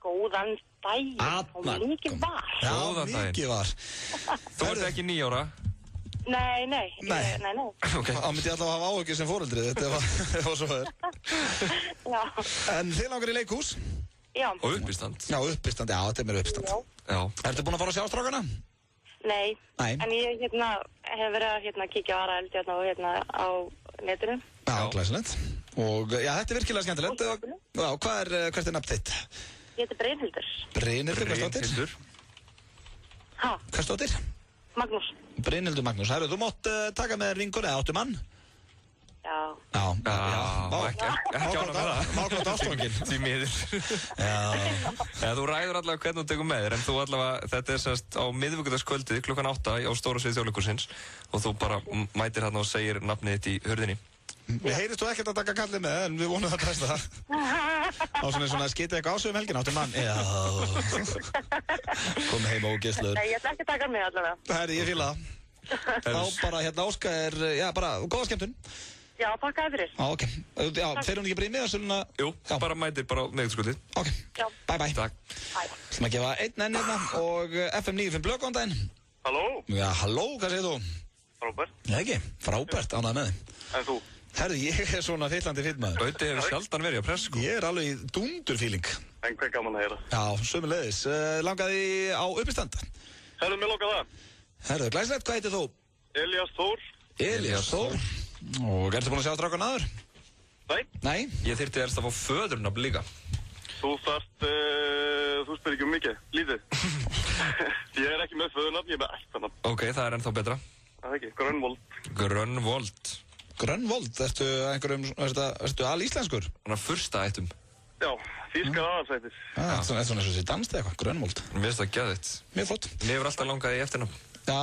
Góðan daginn. Og mikið var.
Já, mikið var.
Þú ert ekki 9 ára?
Nei.
Ok, þá myndi ég alltaf að hafa áhugið sem foreldri. Þetta var svo það er.
Já.
En þið langar í leikhús?
Já.
Og uppistand?
Já, uppistand, já, þetta er mér uppistand.
Já.
Ertu búin að fara að sjá strákana?
Nei. En ég hef verið að kíkja á aðra eldjarna og á netinu.
Já, glæsilegt. Og já, þetta er virkilega skemmtilegt. Já, hvert er nafn þitt?
Ég heiti Brynhildur.
Brynhildur, hvað stóttir?
Hæ?
Hvað stóttir?
Magnús.
Brynhildur Magnús. Herru, þú mátt taka með vingur eða áttu mann?
Já.
Ekki ána með það.
Mákvæmt ástofanginn.
Því miður. Já. Þú ræður allavega hvernig þú tekur með þér, en þú allavega, þetta er semst á miðvikudagskvöldið klukkan 8 á stóra svið Þjóðleikhússins og þú bara mætir hérna og segir nafnið þitt í hurðinni.
Við heyrist þú ekkert að taka kallið með, en við vonum það að treysta það. Á svona skita eitthvað ásögum helgin, áttu mann. Já. Kom heim og ógeðslegur.
Nei, ég ætla ekki að taka með allavega.
Herri, ég fíla það. Þá bara hérna Óska já, bara góða skemmtun.
Já, pakkaði fyrir.
Já, ok. Já, þeir hún ekki bara í miðasöluna?
Jú, bara mætir bara á miðvikudagskvöldið.
Ok.
Já.
Bye.
Takk.
Ætlum að gefa einn enn hérna og FM 95 Blö, góðan daginn.
Halló.
Já, halló, hvað segir þú?
Frábært.
Já, ekki? Frábært, ánægð með þið.
En þú?
Herru, ég er svona fyllandi fyllmaður.
Gauti hefur sjaldan verið á press, sko.
Ég er alveg í dundurfíling.
En hvað gaman að heyra?
Já, sömuleiðis. Langaði á uppistand?
Herru, mér langar það.
Herru, glæsilegt, hvað heitir þú?
Elias Þór.
Elias Þór. Og ertu búin að sjá strákan aður?
Nei.
Ég þyrfti erst að fá föðurnafn líka.
Þú spyrir ekki mikið, lítið. Ég er ekki með föðurnafn, ég er með ættarnafn.
Ok, það er ennþá betra.
Það er ekki,
Grönvold.
Grönvold, ertu alíslenskur?
Þannig að fyrsta ættum.
Já, þýskar aðalsættir.
Það er svona eins og þessi danst eitthvað, Grönvold.
Mér finnst það gæðitt.
Mjög flott.
Mér hefur alltaf langað í eftirnafn.
Já.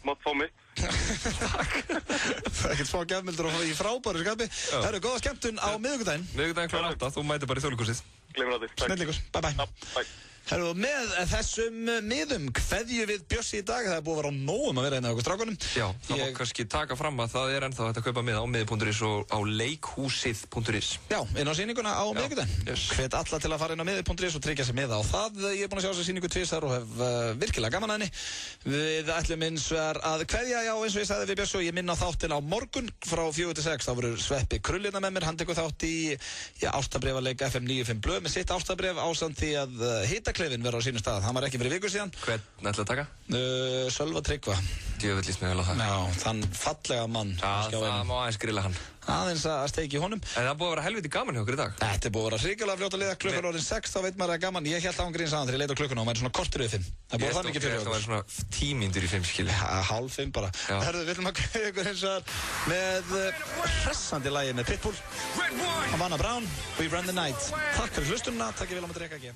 Mátt fá mitt.
Það er ekkert smá gefmildur og í frábæru skapi. Herru, góða skemmtun á miðvikudaginn.
Miðvikudaginn kl. 8, þú mætir bara í Þjóðleikhúsið.
Gleymur að þig.
Snillingur, bye. Herru, með þessum miðum kveðju við Bjössi í dag. Það er búið að vera á nógum að vera hérna á okkur strákunum.
Já, það má kannski taka fram að það er ennþá hægt að kaupa miða á miði.is og á leikhúsið.is.
Já, inn á sýninguna á miðvikudaginn.
Yes.
Hvet alla til að fara inn á miði.is og tryggja sér miða á það. Ég er búin að sjá þessa sýningu tvisar og hef virkilega gaman að henni. Við ætlum eins vegar að kveðja, já, eins og ég sagði við Bjössi, og ég minna þáttin á morgun frá 4-6. Þá verður Sveppi Krullina með mér, hann tekur þátt í ástabréfaleik FM 95 Blö með sitt ástabréf ásamt því að Hitaklefinn verður á sínum stað. Hann var ekki fyrir viku síðan.
Hvern ætla að taka?
Sölva Tryggva.
Djöfull líst mig vel á það.
Já, þann fallega mann.
Já, það má aðeins grilla hann.
Aðeins að steiki honum.
En það er búið að vera helviti gaman hjá okkur í dag.
Þetta er búið að vera hrikalega fljótt að liða. Klukkan orðin 6, þá veit maður að gaman. Ég held ángríns aðan þegar ég leit á klukkuna og maður er svona kortur yfir 5. Það er búið það mikið fyrir okkur.
Það var svona 10 mínútur í 5 skilja.
Ja, hálf 5 bara. Herðu, við ætlum að kveðja ykkur eins og með hressandi lagi með Pitbull. Havana Brown, We Run the Night. Takk fyrir hlustununa, takk ég vel á að drekka ekki.